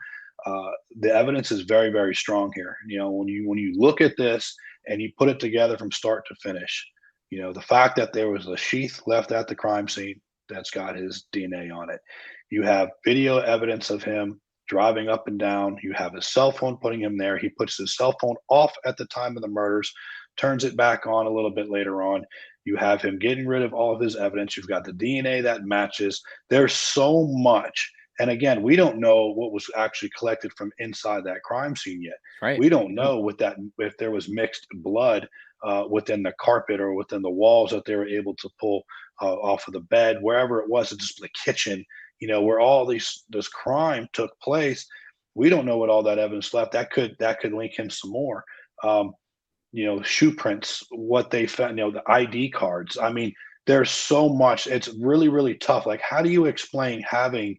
The evidence is very, very strong here. When you look at this and you put it together from start to finish, the fact that there was a sheath left at the crime scene that's got his DNA on it. You have video evidence of him driving up and down. You have his cell phone putting him there. He puts his cell phone off at the time of the murders, turns it back on a little bit later on. You have him getting rid of all of his evidence. You've got the DNA that matches. There's so much. And again, we don't know what was actually collected from inside that crime scene yet. Right. We don't No. know what that if there was mixed blood within the carpet or within the walls that they were able to pull off of the bed, wherever it was, it's just the kitchen, where all this crime took place. We don't know what all that evidence left. That could link him some more. Um, Shoe prints, what they found, the ID cards. I mean, there's so much. It's really, really tough. Like, how do you explain having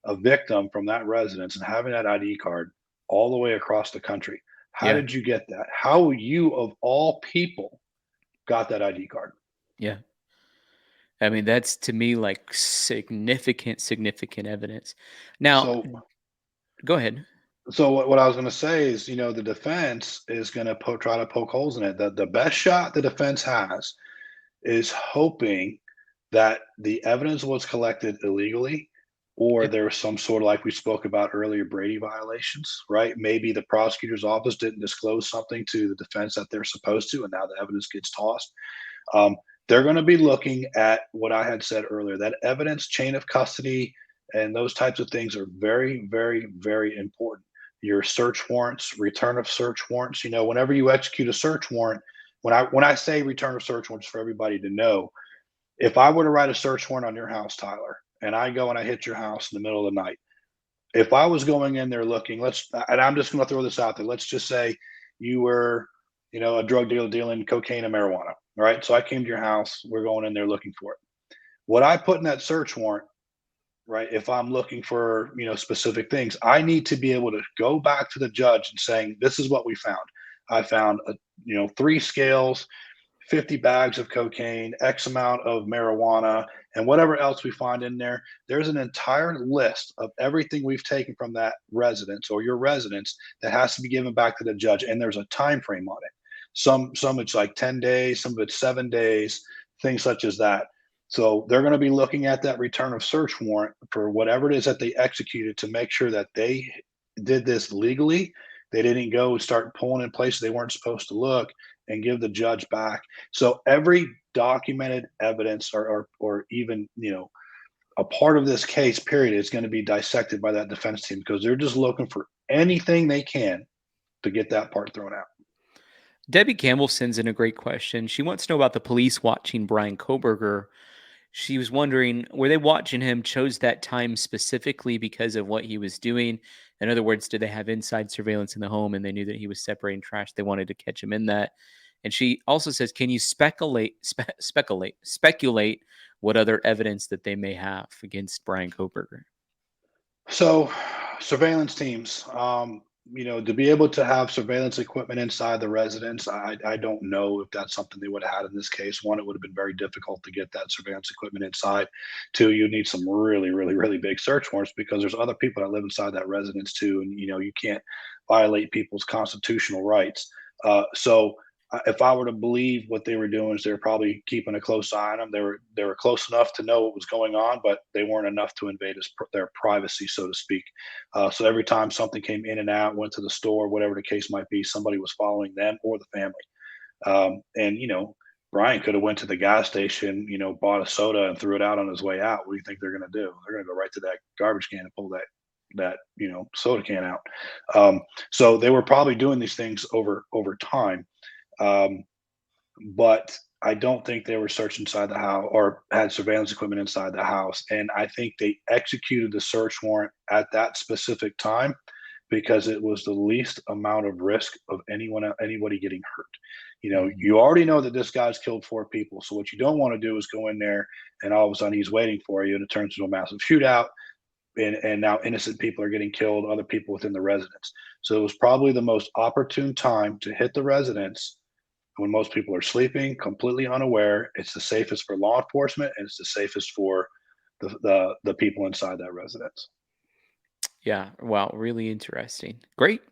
a victim from that residence and having that ID card all the way across the country? How Yeah. did you get that? How you, of all people, got that ID card? Yeah. I mean, that's to me like significant, significant evidence. Now, So, go ahead. what I was going to say is, the defense is going to try to poke holes in it. The best shot the defense has is hoping that the evidence was collected illegally or Yeah. there was some sort of, like we spoke about earlier, Brady violations, right? Maybe the prosecutor's office didn't disclose something to the defense that they're supposed to, and now the evidence gets tossed. Um, they're going to be looking at what I had said earlier, that evidence, chain of custody, and those types of things are very, very, very important. Your search warrants, return of search warrants. Whenever you execute a search warrant, when I say return of search warrants, for everybody to know, if I were to write a search warrant on your house, Tyler, and I go and I hit your house in the middle of the night, if I was going in there looking, and I'm just going to throw this out there, let's just say you were, a drug dealer dealing cocaine and marijuana. All right. So I came to your house. We're going in there looking for it. What I put in that search warrant, right? If I'm looking for, specific things, I need to be able to go back to the judge and saying, this is what we found. I found, 3 scales, 50 bags of cocaine, X amount of marijuana, and whatever else we find in there. There's an entire list of everything we've taken from that residence or your residence that has to be given back to the judge, and there's a time frame on it. Some it's like 10 days, some of it's 7 days, things such as that. So they're going to be looking at that return of search warrant for whatever it is that they executed to make sure that they did this legally. They didn't go start pulling in places they weren't supposed to look and give the judge back. So every documented evidence or even a part of this case period is going to be dissected by that defense team because they're just looking for anything they can to get that part thrown out. Debbie Campbell sends in a great question. She wants to know about the police watching Bryan Kohberger. She was wondering, were they watching him, chose that time specifically because of what he was doing? In other words, did they have inside surveillance in the home and they knew that he was separating trash? They wanted to catch him in that. And she also says, can you speculate what other evidence that they may have against Bryan Kohberger? So, surveillance teams, to be able to have surveillance equipment inside the residence, I don't know if that's something they would have had in this case. One, it would have been very difficult to get that surveillance equipment inside. Two, you need some really, really, really big search warrants because there's other people that live inside that residence too, and you can't violate people's constitutional rights. So if I were to believe what they were doing is they were probably keeping a close eye on him. They were close enough to know what was going on, but they weren't enough to invade their privacy, so to speak. So every time something came in and out, went to the store, whatever the case might be, somebody was following them or the family. And Bryan could have went to the gas station, bought a soda and threw it out on his way out. What do you think they're going to do? They're going to go right to that garbage can and pull that soda can out. Um, so they were probably doing these things over time. Um, but I don't think they were searched inside the house or had surveillance equipment inside the house. And I think they executed the search warrant at that specific time because it was the least amount of risk of anybody getting hurt. Mhm. You already know that this guy's killed four people. So what you don't want to do is go in there and all of a sudden he's waiting for you and it turns into a massive shootout and now innocent people are getting killed, other people within the residence. So it was probably the most opportune time to hit the residence when most people are sleeping, completely unaware. It's the safest for law enforcement, and it's the safest for the people inside that residence. Yeah. Wow. Really interesting. Great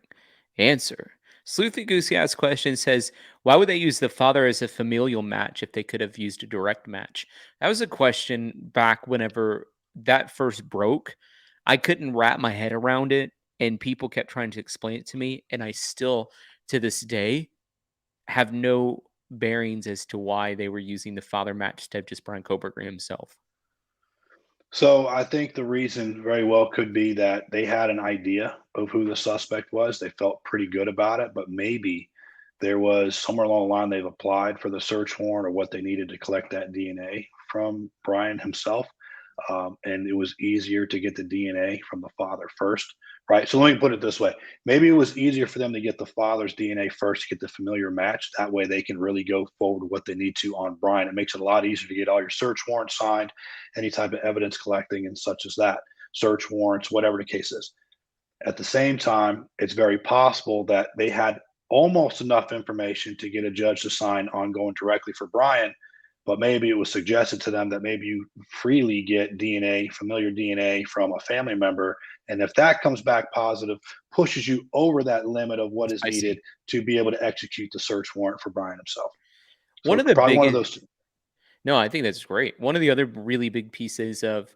answer. Sleuthy Goosey asks question says, why would they use the father as a familial match if they could have used a direct match? That was a question back whenever that first broke. I couldn't wrap my head around it, and people kept trying to explain it to me. And I still, to this day, have no bearings as to why they were using the father match instead of just Brian Kohberger himself. So I think the reason very well could be that they had an idea of who the suspect was. They felt pretty good about it, but maybe there was somewhere along the line they've applied for the search warrant or what they needed to collect that DNA from Bryan himself. And it was easier to get the DNA from the father first, right? So let me put it this way: maybe it was easier for them to get the father's DNA first to get the familiar match. That way, they can really go forward with what they need to on Bryan. It makes it a lot easier to get all your search warrants signed, any type of evidence collecting, and such as that, search warrants, whatever the case is. At the same time, it's very possible that they had almost enough information to get a judge to sign on going directly for Bryan, but maybe it was suggested to them that maybe you freely get DNA, familiar DNA from a family member. And if that comes back positive, pushes you over that limit of what is I needed see. to be able to execute the search warrant for Bryan himself. One So of the probably one of biggest those two. No, I think that's great. One of the other really big pieces of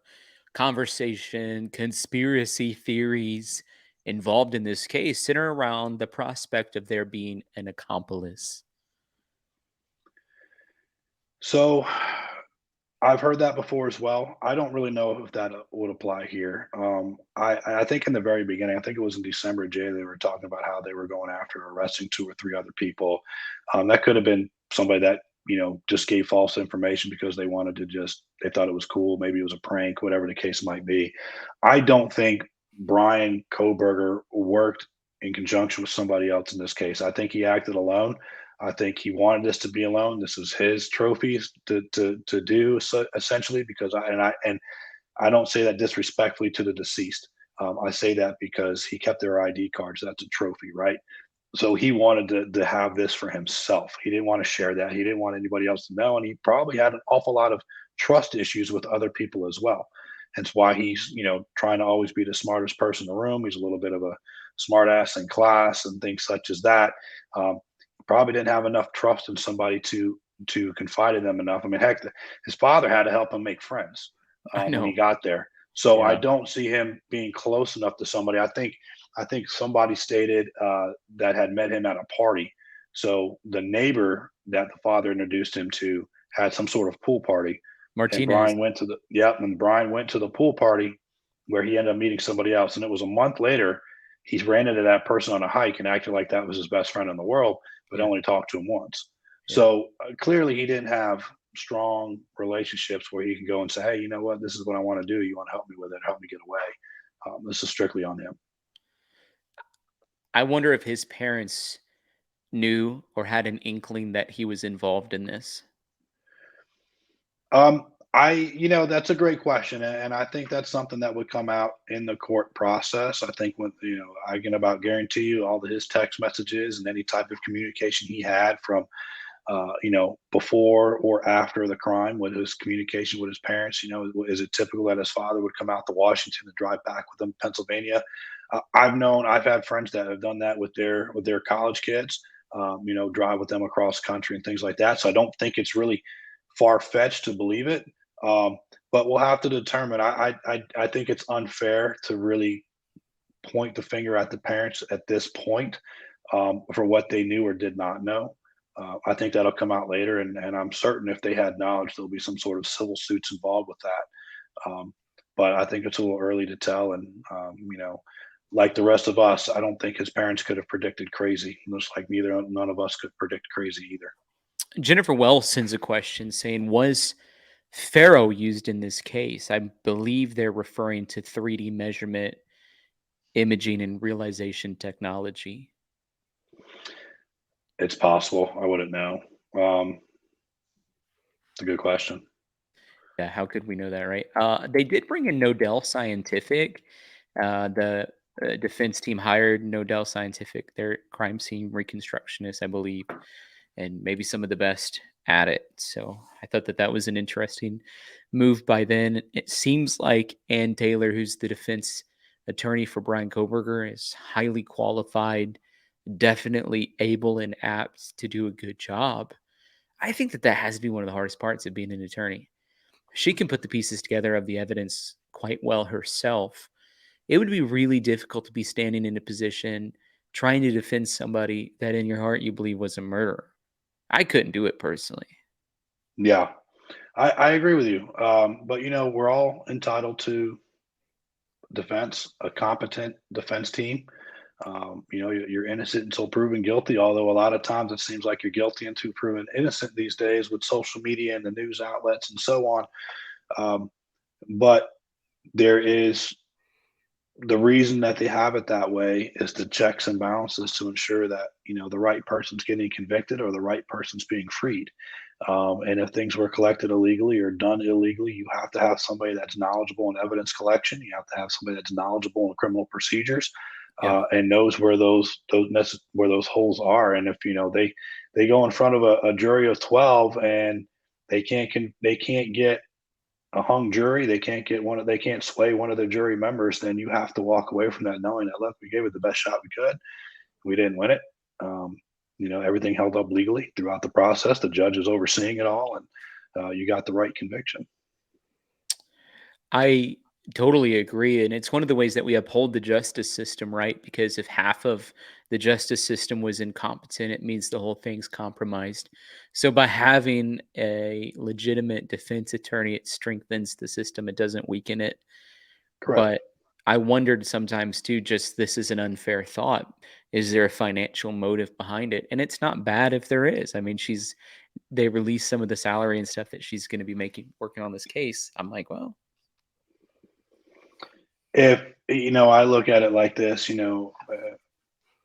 conversation, conspiracy theories involved in this case center around the prospect of there being an accomplice. So I've heard that before as well. I don't really know if that would apply here. I think in the very beginning, I think it was in December, Jay, they were talking about how they were going after arresting two or three other people. That could have been somebody that just gave false information because they wanted to just they thought it was cool. Maybe it was a prank, whatever the case might be. I don't think Bryan Kohberger worked in conjunction with somebody else in this case. I think he acted alone. I think he wanted this to be alone. This is his trophies to do so, essentially because I don't say that disrespectfully to the deceased. I say that because he kept their ID cards. That's a trophy, right? So he wanted to have this for himself. He didn't want to share that. He didn't want anybody else to know, and he probably had an awful lot of trust issues with other people as well. Hence why he's trying to always be the smartest person in the room. He's a little bit of a smartass in class and things such as that. Um, Probably didn't have enough trust in somebody to confide in them enough. I mean, heck, his father had to help him make friends I when he know. got there. So I Yeah. don't see him being close enough to somebody. I think somebody stated that had met him at a party. So the neighbor that the father introduced him to had some sort of pool party, and Martinez. Bryan went to the yep, and Bryan went to the pool party where he ended up meeting somebody else. And it was a month later he ran into that person on a hike and acted like that was his best friend in the world, but Yeah. only talked to him once. Yeah. So clearly he didn't have strong relationships where he can go and say, hey, you know what, this is what I want to do. You want to help me with it? Help me get away. This is strictly on him. I wonder if his parents knew or had an inkling that he was involved in this. That's a great question, and I think that's something that would come out in the court process. I think when I can about guarantee you all of his text messages and any type of communication he had from before or after the crime, with his communication with his parents. Is it typical that his father would come out to Washington and drive back with him to Pennsylvania? I've had friends that have done that with their college kids. Drive with them across country and things like that. So I don't think it's really far fetched to believe it. Um, but we'll have to determine. I think it's unfair to really point the finger at the parents at this point for what they knew or did not know. I think that'll come out later, and I'm certain if they had knowledge, there'll be some sort of civil suits involved with that. But I think it's a little early to tell. And, like the rest of us, I don't think his parents could have predicted crazy, just like none of us could predict crazy either. Jennifer Wells sends a question saying, "Was Pharaoh used in this case?" I believe they're referring to 3D measurement, imaging, and realization technology. It's possible. I wouldn't know. Um, it's a good question. Yeah, how could we know that, right? They did bring in Nodell Scientific. The defense team hired Nodell Scientific, their crime scene reconstructionist, I believe, and maybe some of the best at it. So I thought that that was an interesting move by then. It seems like Ann Taylor, who's the defense attorney for Bryan Kohberger, is highly qualified, definitely able and apt to do a good job. I think that that has to be one of the hardest parts of being an attorney. She can put the pieces together of the evidence quite well herself. It would be really difficult to be standing in a position trying to defend somebody that in your heart you believe was a murderer. I couldn't do it personally. Yeah, I agree with you. But we're all entitled to defense, a competent defense team. You're innocent until proven guilty, although a lot of times it seems like you're guilty until proven innocent these days with social media and the news outlets and so on. Um, but there is the reason that they have it that way is the checks and balances to ensure that the right person's getting convicted or the right person's being freed. And if things were collected illegally or done illegally, you have to have somebody that's knowledgeable in evidence collection. You have to have somebody that's knowledgeable in criminal procedures, Yeah. and knows where where those holes are. And if they go in front of a jury of 12 and they can't get a hung jury, they can't sway one of the jury members, then you have to walk away from that knowing that, look, we gave it the best shot we could. We didn't win it. Um, everything held up legally throughout the process. The judge is overseeing it all, and you got the right conviction. I totally agree. And it's one of the ways that we uphold the justice system, right? Because if half of the justice system was incompetent, it means the whole thing's compromised. So by having a legitimate defense attorney, it strengthens the system, it doesn't weaken it. Correct. But I wondered sometimes too, just this is an unfair thought. Is there a financial motive behind it? And it's not bad if there is. I mean, they release some of the salary and stuff that she's going to be making working on this case. I'm like, well, If I look at it like this,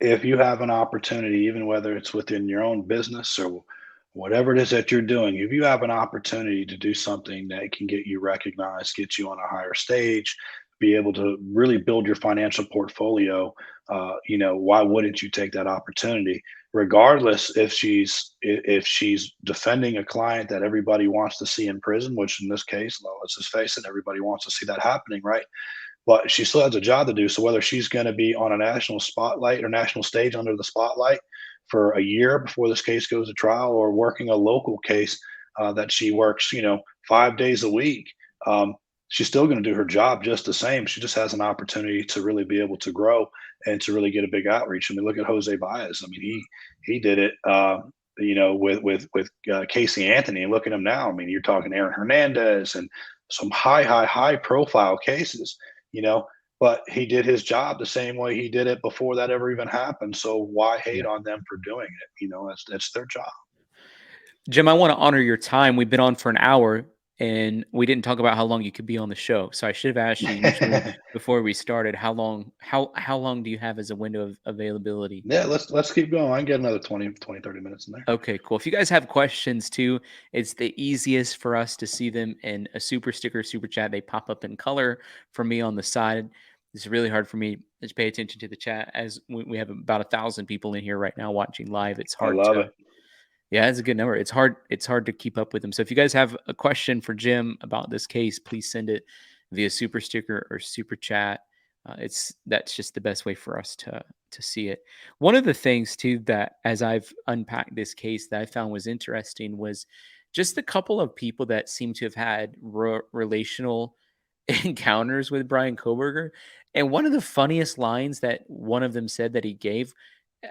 if you have an opportunity, even whether it's within your own business or whatever it is that you're doing, if you have an opportunity to do something that can get you recognized, get you on a higher stage, be able to really build your financial portfolio, why wouldn't you take that opportunity? Regardless if she's defending a client that everybody wants to see in prison, which in this case, well, let's just face it, everybody wants to see that happening, right? But she still has a job to do. So whether she's going to be on a national spotlight or national stage under the spotlight for a year before this case goes to trial, or working a local case that she works, 5 days a week, she's still going to do her job just the same. She just has an opportunity to really be able to grow and to really get a big outreach. I mean, look at Jose Baez. I mean, he did it. With Casey Anthony, and look at him now. I mean, you're talking Aaron Hernandez and some high profile cases, you know, but he did his job the same way he did it before that ever even happened. So why hate yeah. on them for doing it? That's their job. Jim, I want to honor your time. We've been on for an hour and we didn't talk about how long you could be on the show. So I should have asked you usually before we started how long do you have as a window of availability? Yeah, let's keep going. I can get another 30 minutes in there. Okay, cool. If you guys have questions too, it's the easiest for us to see them in a super sticker, super chat. They pop up in color for me on the side. It's really hard for me to pay attention to the chat as we have about 1,000 people in here right now watching live. It's I hard love to it. Yeah, it's a good number. It's hard to keep up with them. So if you guys have a question for Jim about this case, please send it via super sticker or super chat. That's just the best way for us to see it. One of the things too that as I've unpacked this case that I found was interesting was just the couple of people that seem to have had relational encounters with Bryan Kohberger. And one of the funniest lines that one of them said that he gave,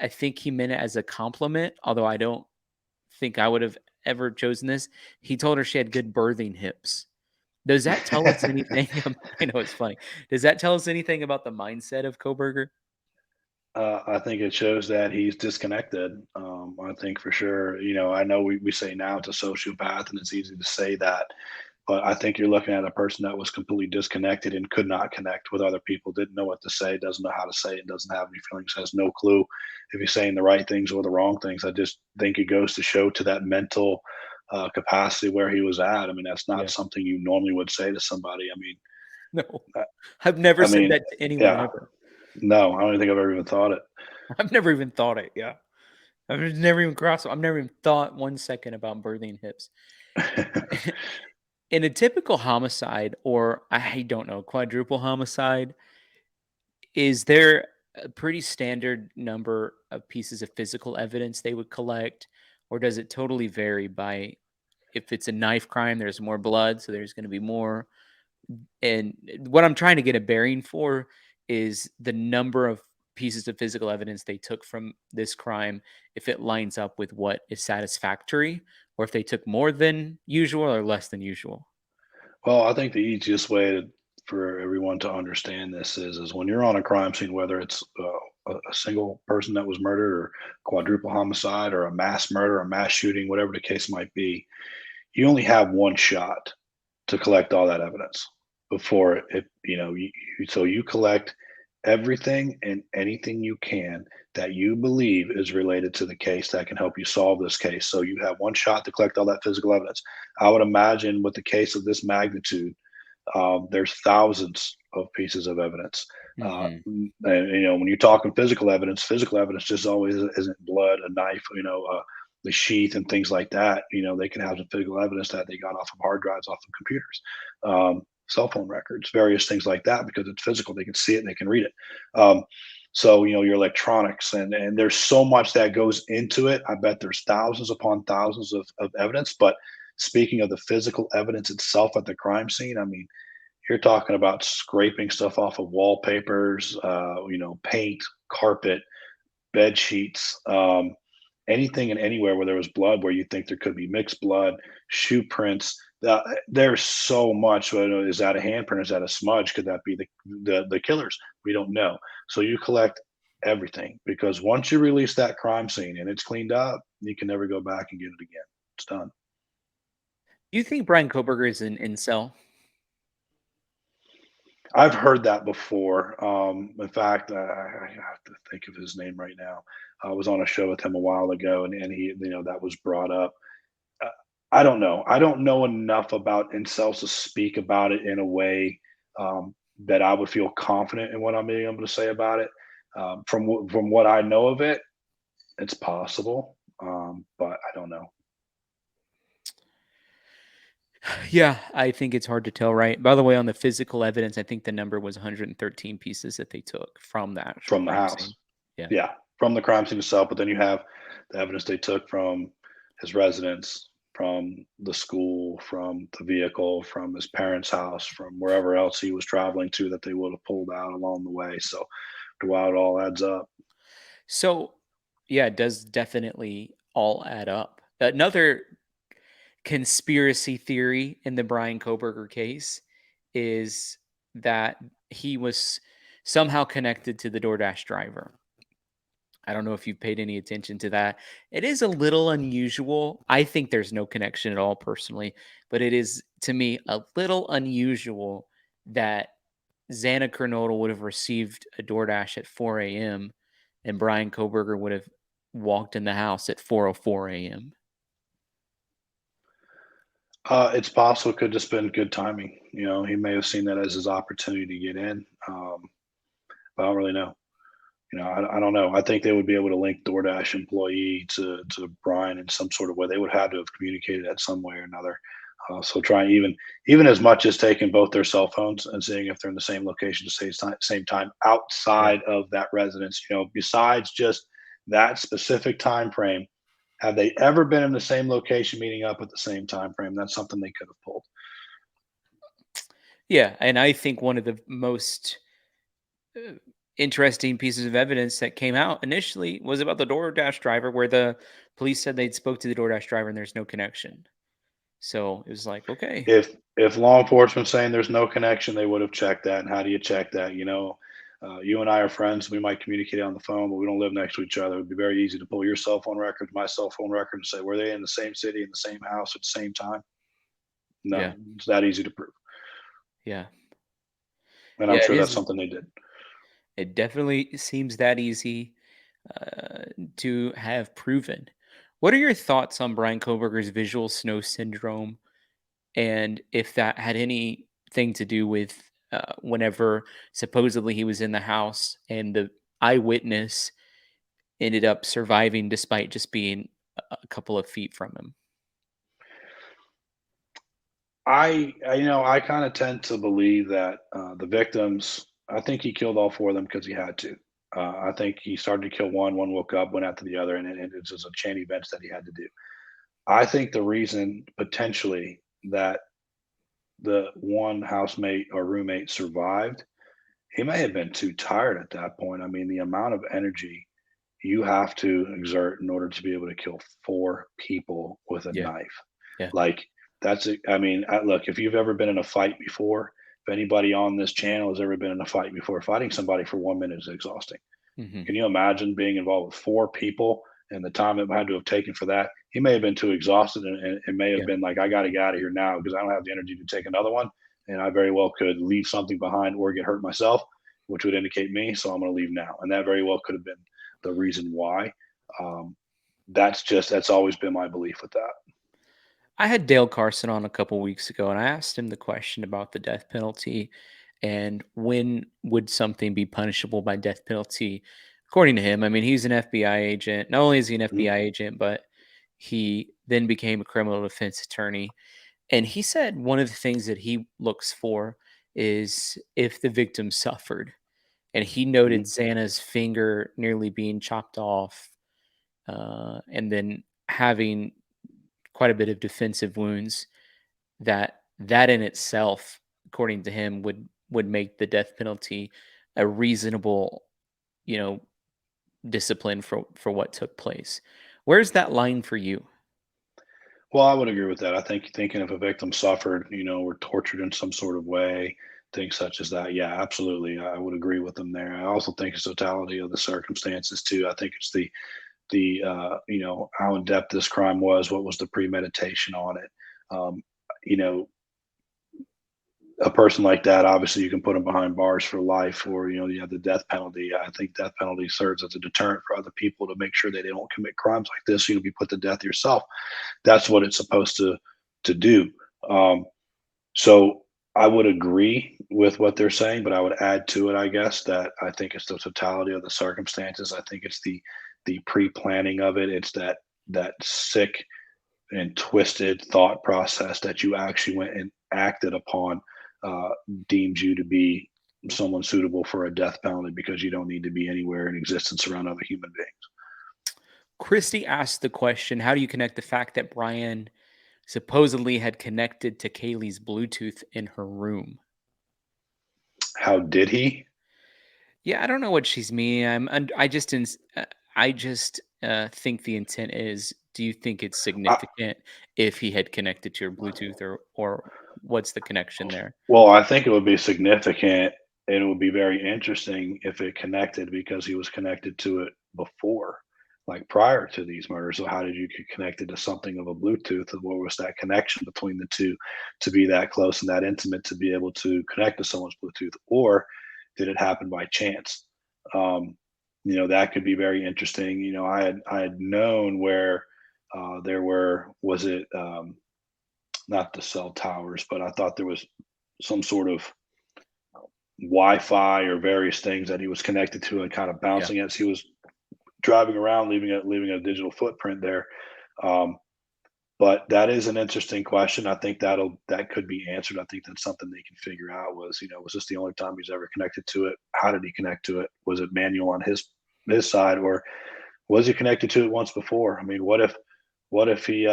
I think he meant it as a compliment, although I don't think I would have ever chosen this. He told her she had good birthing hips. Does that tell us anything? I know it's funny. Does that tell us anything about the mindset of Kohberger? I think it shows that he's disconnected. I think for sure, I know we say now it's a sociopath and it's easy to say that, but I think you're looking at a person that was completely disconnected and could not connect with other people, didn't know what to say, doesn't know how to say it, doesn't have any feelings, has no clue if he's saying the right things or the wrong things. I just think it goes to show to that mental capacity where he was at. I mean, that's not Yeah. something you normally would say to somebody. No. I, I've never I said mean, that to anyone yeah, ever. no, I don't think I've ever even thought I've never even thought it, yeah. I've just never even crossed I've never even thought 1 second about birthing hips. it. In a typical homicide, or I don't know, quadruple homicide, is there a pretty standard number of pieces of physical evidence they would collect, or does it totally vary by if it's a knife crime, there's more blood, so there's gonna be more? And what I'm trying to get a bearing for is the number of pieces of physical evidence they took from this crime, if it lines up with what is satisfactory, or if they took more than usual or less than usual. Well, I think the easiest way for everyone to understand this is when you're on a crime scene, whether it's a single person that was murdered, or quadruple homicide, or a mass murder, a mass shooting, whatever the case might be, you only have one shot to collect all that evidence before so you collect everything and anything you can that you believe is related to the case that can help you solve this case. So you have one shot to collect all that physical evidence. I would imagine with the case of this magnitude, there's thousands of pieces of evidence. Mhm. And when you're talking physical evidence just always isn't blood, a knife, the sheath and things like that. They can have some physical evidence that they got off of hard drives, off of computers, cell phone records, various things like that, because it's physical. They can see it and they can read it. So your electronics, and there's so much that goes into it. I bet there's thousands upon thousands of evidence. But speaking of the physical evidence itself at the crime scene, I mean, you're talking about scraping stuff off of wallpapers, paint, carpet, bed sheets, anything and anywhere where there was blood, where you think there could be mixed blood, shoe prints. There's so much. Is that a handprint? Is that a smudge? Could that be the killers? We don't know. So you collect everything, because once you release that crime scene and it's cleaned up, you can never go back and get it again. It's done. Do you think Brian Kohberger is an incel? I've heard that before. In fact, I have to think of his name right now. I was on a show with him a while ago, and that was brought up. Uh, I don't know. I don't know enough about incels to speak about it in a way that I would feel confident in what I'm being able to say about it. From what I know of it, it's possible, but I don't know. Yeah, I think it's hard to tell, right? By the way, on the physical evidence, I think the number was 113 pieces that they took from the actual From the crime house. scene. Yeah. Yeah, from the crime scene itself, but then you have the evidence they took from his residence, from the school, from the vehicle, from his parents' house, from wherever else he was traveling to that they would have pulled out along the way. So, wow, it all adds up. So, yeah, it does definitely all add up. Another conspiracy theory in the Brian Kohberger case is that he was somehow connected to the DoorDash driver. I don't know if you've paid any attention to that. It is a little unusual. I think there's no connection at all personally, but it is to me a little unusual that Xana Kernodle would have received a DoorDash at 4 a.m. and Brian Kohberger would have walked in the house at 4:04 a.m. It's possible it could just been good timing. He may have seen that as his opportunity to get in. But I don't really know. I don't know. I think they would be able to link DoorDash employee to Bryan in some sort of way. They would have to have communicated that some way or another. So trying even as much as taking both their cell phones and seeing if they're in the same location at the same time Yeah. outside of that residence. Besides just that specific time frame, have they ever been in the same location meeting up at the same time frame? That's something they could have pulled. Yeah, and I think one of the most interesting pieces of evidence that came out initially was about the DoorDash driver, where the police said they'd spoke to the DoorDash driver and there's no connection. So it was like, okay, If law enforcement saying there's no connection, they would have checked that. And how do you check that? You and I are friends. We might communicate on the phone, but we don't live next to each other. It would be very easy to pull your cell phone record, my cell phone record, and say, were they in the same city, in the same house at the same time? No, yeah, it's that easy to prove. yeah, And I'm yeah. It sure that's is. something they did. It definitely seems that easy to have proven. What are your thoughts on Brian Kohberger's visual snow syndrome, and if that had anything to do with whenever supposedly he was in the house and the eyewitness ended up surviving despite just being a couple of feet from him? I kind of tend to believe that the victims. I think he killed all four of them because he had to. I think he started to kill one woke up, went after the other, and it's just a chain of events that he had to do. I think the reason potentially that the one housemate or roommate survived, he may have been too tired at that point. I mean, the amount of energy you have to exert in order to be able to kill four people with a Yeah, knife. yeah. Like, I mean, look, if you've ever been in a fight before, if anybody on this channel has ever been in a fight before, fighting somebody for 1 minute is exhausting. Hmm. Can you imagine being involved with four people and the time it had to have taken for that? He may have been too exhausted and may have Yeah. been like, I got to get out of here now because I don't have the energy to take another one. And I very well could leave something behind or get hurt myself, which would indicate me. So I'm going to leave now. And that very well could have been the reason why. Um, that's always been my belief with that. I had Dale Carson on a couple weeks ago, and I asked him the question about the death penalty and when would something be punishable by death penalty. According to him, I mean, he's an FBI agent. Not only is he an Mhm. FBI agent, but he then became a criminal defense attorney. And he said one of the things that he looks for is if the victim suffered. And he noted Mhm. Xana's finger nearly being chopped off, and then having quite a bit of defensive wounds. That in itself, according to him, would make the death penalty a reasonable, you know, discipline for what took place. Where's that line for you? Well, I would agree with that. I think thinking if a victim suffered, or tortured in some sort of way, things such as that, yeah, absolutely, I would agree with them there. I also think it's totality of the circumstances too. I think it's the how in depth this crime was, what was the premeditation on it. Um, you know, a person like that, obviously, you can put them behind bars for life, or you have the death penalty. I think death penalty serves as a deterrent for other people to make sure that they don't commit crimes like this. Be put to death yourself. That's what it's supposed to do. Um, so I would agree with what they're saying, but I would add to it, I guess, that I think it's the totality of the circumstances. I think it's the pre-planning of it. It's that sick and twisted thought process that you actually went and acted upon, uh, deemed you to be someone suitable for a death penalty because you don't need to be anywhere in existence around other human beings. Christy asked the question, how do you connect the fact that Brian supposedly had connected to Kaylee's Bluetooth in her room? How did he? Yeah, I don't know what she's meaning. I just think the intent is. Do you think it's significant if he had connected to your Bluetooth, or what's the connection there? Well, I think it would be significant and it would be very interesting if it connected because he was connected to it before, like prior to these murders. So how did you get connected to something of a Bluetooth? And what was that connection between the two to be that close and that intimate to be able to connect to someone's Bluetooth? Or did it happen by chance? Um, that could be very interesting. I had known where there were was it not the cell towers, but I thought there was some sort of Wi-Fi or various things that he was connected to and kind of Yeah, bouncing as he was driving around, leaving a digital footprint there. Um, but that is an interesting question. I think that could be answered. I think that's something they can figure out. Was this the only time he's ever connected to it? How did he connect to it? Was it manual on his side, or was he connected to it once before? I mean, what if he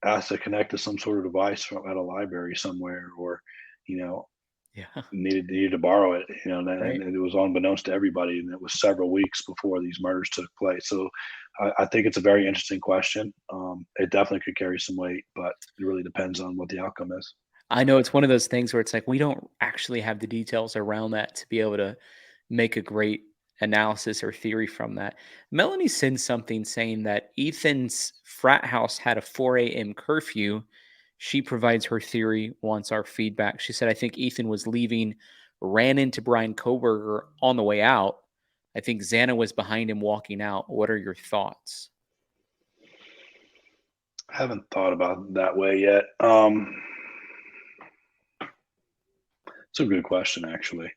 has to connect to some sort of device from at a library somewhere, or you know Yeah. needed to borrow it, Right. and it was unbeknownst to everybody, and it was several weeks before these murders took place. So I think it's a very interesting question. It definitely could carry some weight, but it really depends on what the outcome is. I know it's one of those things where it's like we don't actually have the details around that to be able to make a great analysis or theory from that. Melanie sent something saying that Ethan's frat house had a 4 a.m. curfew. She provides her theory, wants our feedback. She said, I think Ethan was leaving, ran into Bryan Kohberger on the way out. I think Xana was behind him walking out. What are your thoughts? I haven't thought about it that way yet. It's a good question, actually.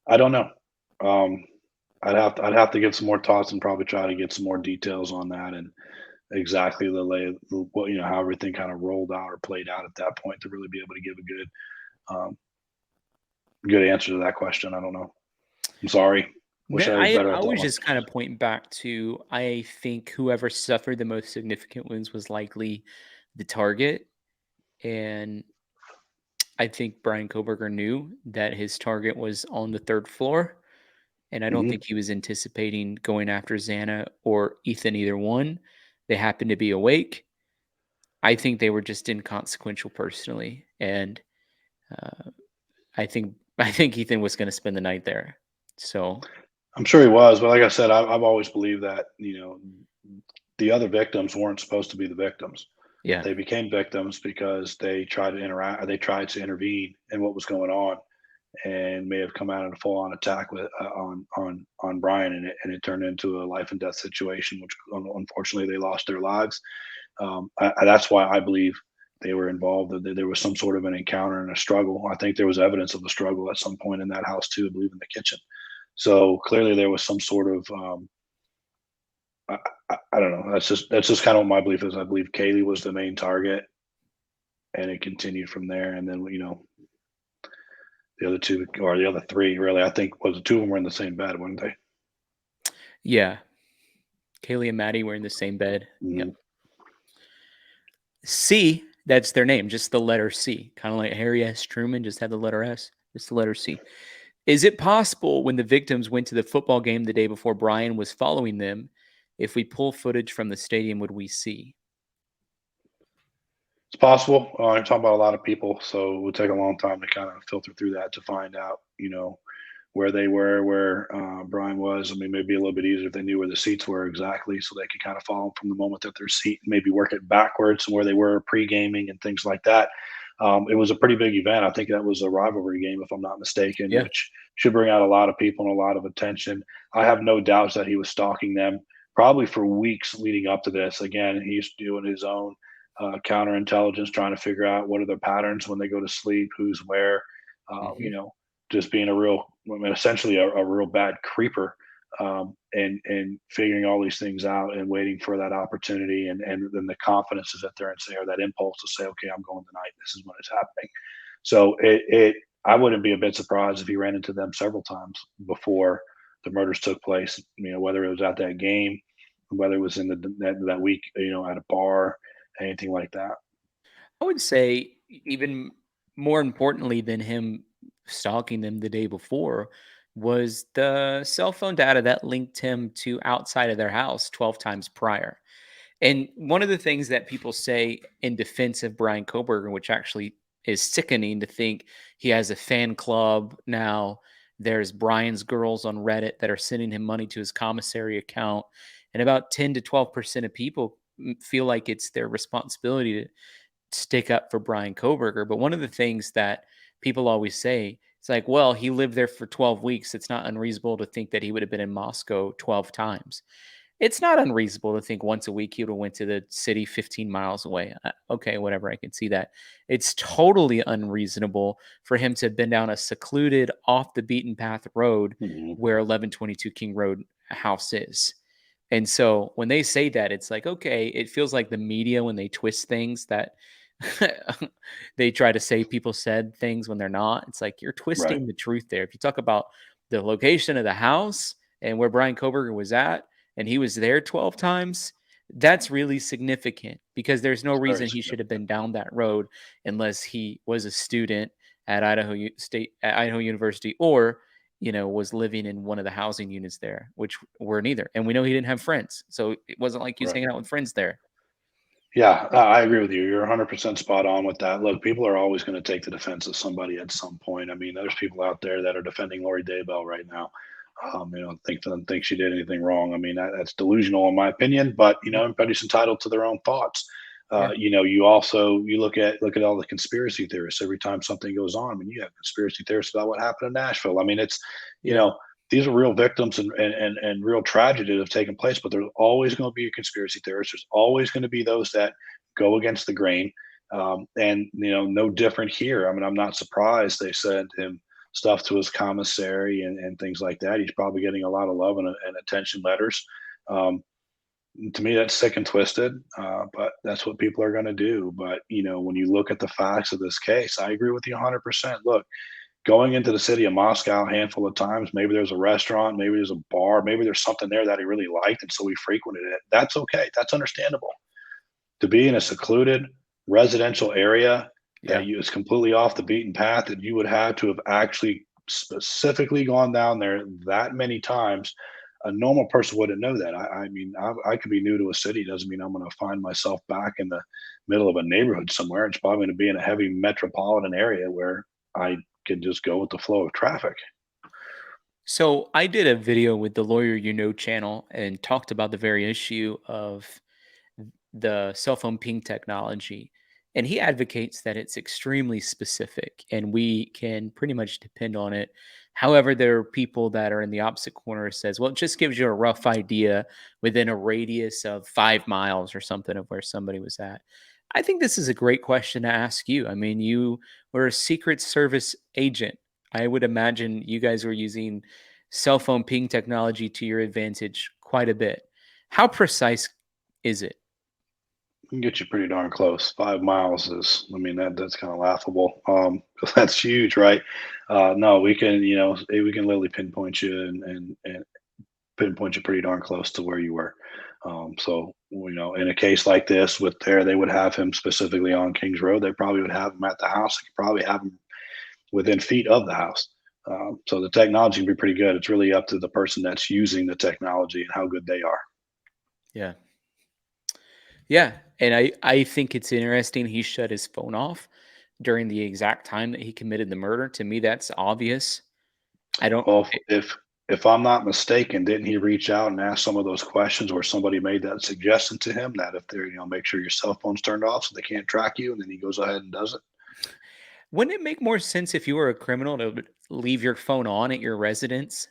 I don't know. Um, I'd have to get some more thoughts and probably try to get some more details on that and exactly what how everything kind of rolled out or played out at that point to really be able to give a um, good answer to that question. I don't know. I'm sorry. Wish I was better I at that was one. just kind of pointing back to I think whoever suffered the most significant wounds was likely the target. And I think Brian Kohberger knew that his target was on the third floor. And I don't Hmm. think he was anticipating going after Xana or Ethan, either one. They happened to be awake. I think they were just inconsequential personally. And uh, I think Ethan was going to spend the night there. So I'm sure he was, but like I said, I've always believed that the other victims weren't supposed to be the victims. yeah. They became victims because they tried to interact. They tried to intervene in what was going on, and may have come out in a full on attack on Bryan, and it turned into a life and death situation, which unfortunately they lost their lives. That's why I believe they were involved. That there was some sort of an encounter and a struggle. I think there was evidence of a struggle at some point in that house too. I believe in the kitchen. So clearly there was some sort of I, I don't know. That's just kind of what my belief is. I believe Kaylee was the main target, and it continued from there. And then the other two or the other three, really, I think was the two of them were in the same bed, weren't they? Yeah. Kaylee and Maddie were in the same bed. Yep. Mhm. C, that's their name, just the letter C, kind of like Harry S. Truman just had the letter S, just the letter C. Is it possible when the victims went to the football game the day before Bryan was following them, if we pull footage from the stadium, would we see? It's possible. I'm talking about a lot of people, so it would take a long time to kind of filter through that to find out, where they were, where Brian was. I mean, maybe a little bit easier if they knew where the seats were exactly, so they could kind of follow them from the moment that their seat, maybe work it backwards and where they were pre-gaming and things like that. It was a pretty big event. I think that was a rivalry game, if I'm not mistaken, Yeah. which should bring out a lot of people and a lot of attention. I have no doubts that he was stalking them probably for weeks leading up to this. Again, he's doing his own counterintelligence, trying to figure out what are their patterns when they go to sleep, who's where. Uh, you Hmm. know, just being I mean, essentially a real bad creeper, and figuring all these things out and waiting for that opportunity, and then the confidence to sit there and say, or that impulse to say, okay, I'm going tonight. This is when it's happening. So I wouldn't be a bit surprised if he ran into them several times before the murders took place. Whether it was at that game, whether it was in that week, at a bar, anything like that. I would say even more importantly than him stalking them the day before was the cell phone data that linked him to outside of their house 12 times prior. And one of the things that people say in defense of Brian Kohberger, which actually is sickening to think he has a fan club now. There's Brian's girls on Reddit that are sending him money to his commissary account. And about 10 to 12% of people feel like it's their responsibility to stick up for Brian Kohberger. But one of the things that people always say, it's like, well, he lived there for 12 weeks. It's not unreasonable to think that he would have been in Moscow 12 times. It's not unreasonable to think once a week he would have went to the city 15 miles away. Okay, whatever, I can see that. It's totally unreasonable for him to have been down a secluded, off the beaten path road Mhm. where 1122 King Road house is. And so when they say that, it's like, okay, it feels like the media when they twist things that they try to say people said things when they're not. It's like you're Right. twisting the truth there. If you talk about the location of the house and where Brian Kohberger was at, and he was there 12 times, that's really significant because there's no It's very reason he should have significant. been down that road unless he was a student at Idaho University, or was living in one of the housing units there, which were neither. And we know he didn't have friends, so it wasn't like he was Right. hanging out with friends there. Yeah, I agree with you. You're 100% spot on with that. Look, people are always going to take the defense of somebody at some point. I mean, there's people out there that are defending Lori Daybell right now. Think she did anything wrong. I mean, that's delusional in my opinion. But Yeah, everybody's entitled to their own thoughts. yeah, You also you look at all the conspiracy theorists. Every time something goes on, I mean, you have conspiracy theorists about what happened in Nashville. I mean, it's you yeah. know these are real victims and real tragedy that have taken place, but there's always going to be a conspiracy theorist. There's always going to be those that go against the grain. And no different here. I mean, I'm not surprised they sent him stuff to his commissary and things like that. He's probably getting a lot of love and attention letters. Um, to me, that's sick and twisted, but that's what people are going to do. But when you look at the facts of this case, I agree with you 100%. Look, going into the city of Moscow a handful of times, maybe there's a restaurant, maybe there's a bar, maybe there's something there that he really liked, and so he frequented it. That's okay. That's understandable. To be in a secluded residential area Yeah. that you is completely off the beaten path, that you would have to have actually specifically gone down there that many times. A normal person wouldn't know that. I mean, I could be new to a city. Doesn't mean I'm going to find myself back in the middle of a neighborhood somewhere. It's probably going to be in a heavy metropolitan area where I can just go with the flow of traffic. So I did a video with the Lawyer channel and talked about the very issue of the cell phone ping technology. And he advocates that it's extremely specific and we can pretty much depend on it. However, there are people that are in the opposite corner says, well, it just gives you a rough idea within a radius of 5 miles or something of where somebody was at. I think this is a great question to ask you. I mean, you were a Secret Service agent. I would imagine you guys were using cell phone ping technology to your advantage quite a bit. How precise is it? Can get you pretty darn close. 5 miles is, I mean, that's kind of laughable. 'Cause that's huge, right? No, we can, we can literally pinpoint you and pinpoint you pretty darn close to where you were. So, in a case like this, they would have him specifically on Kings Road. They probably would have him at the house. They could probably have him within feet of the house. So the technology can be pretty good. It's really up to the person that's using the technology and how good they are. Yeah. Yeah, and I think it's interesting he shut his phone off during the exact time that he committed the murder. To me, that's obvious. I don't Well, I if I'm not mistaken, didn't he reach out and ask some of those questions where somebody made that suggestion to him that if they're, make sure your cell phone's turned off so they can't track you, and then he goes ahead and does it? wouldn't it make more sense if you were a criminal to leave your phone on at your residence?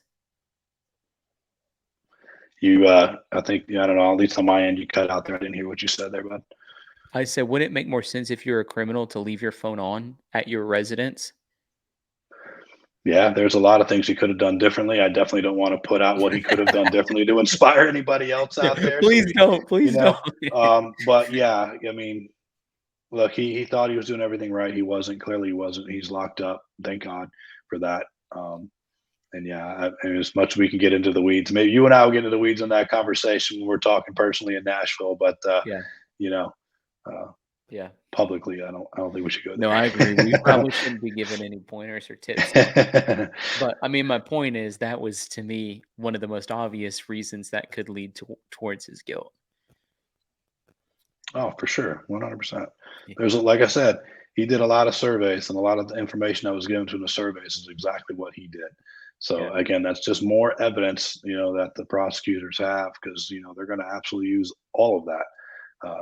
I think, I don't know, at least on my end, you cut out there. I didn't hear what you said there, bud. I said, wouldn't it make more sense if you're a criminal to leave your phone on at your residence? Yeah, there's a lot of things he could have done differently. I definitely don't want to put out what he could have done differently to inspire anybody else Yeah, out there. So please don't, you please don't. know, but yeah, I mean, look, he thought he was doing everything right. He wasn't. Clearly, he wasn't. He's locked up. Thank God for that. And yeah, and as much as we can get into the weeds, maybe you and I will get into the weeds on that conversation when we're talking personally in Nashville. But Yeah, you know, uh, yeah. publicly, I don't think we should go No, I agree. We there. probably shouldn't be given any pointers or tips. But, I mean, my point is that was, to me, one of the most obvious reasons that could lead towards his guilt. Oh, for sure, 100%. Yeah, Like I said, he did a lot of surveys, and a lot of the information that was given to him in the surveys is exactly what he did. yeah, So again, that's just more evidence, that the prosecutors have, because they're going to absolutely use all of that,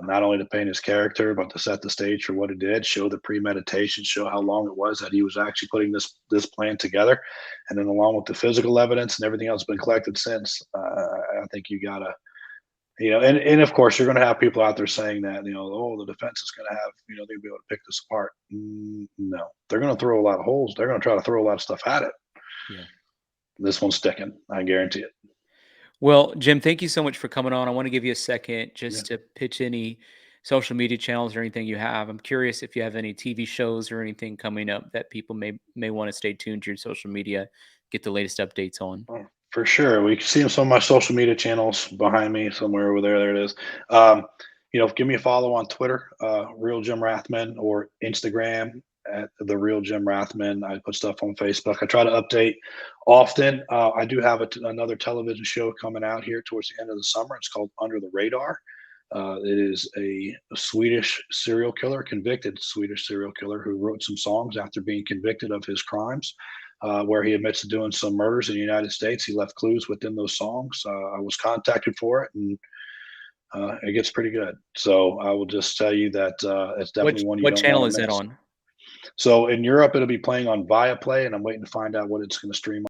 not only to paint his character, but to set the stage for what he did, show the premeditation, show how long it was that he was actually putting this plan together, and then along with the physical evidence and everything else been collected since, I think you gotta and of course, you're going to have people out there saying that, oh, the defense is going to have, they'll be able to pick this apart. No, they're going to throw a lot of holes. They're going to try to throw a lot of stuff at it. yeah. This one's sticking. I guarantee it. Well, Jim, thank you so much for coming on. I wanna give you a second Yeah. just to pitch any social media channels or anything you have. I'm curious if you have any TV shows or anything coming up that people may wanna stay tuned to your social media, get the latest updates on. Oh, for sure. We can see some of my social media channels behind me somewhere over there. There it is. Um, Give me a follow on Twitter, Real Jim Rathman, or Instagram at the real Jim Rathman. I put stuff on Facebook. I try to update often. I do have another television show coming out here towards the end of the summer. It's called Under the Radar. It is a Swedish serial killer, convicted Swedish serial killer, who wrote some songs after being convicted of his crimes, where he admits to doing some murders in the United States. He left clues within those songs. I was contacted for it, and it gets pretty good. So I will just tell you that it's definitely one you What don't want channel to is that miss. on? So in Europe, it'll be playing on Viaplay, and I'm waiting to find out what it's going to stream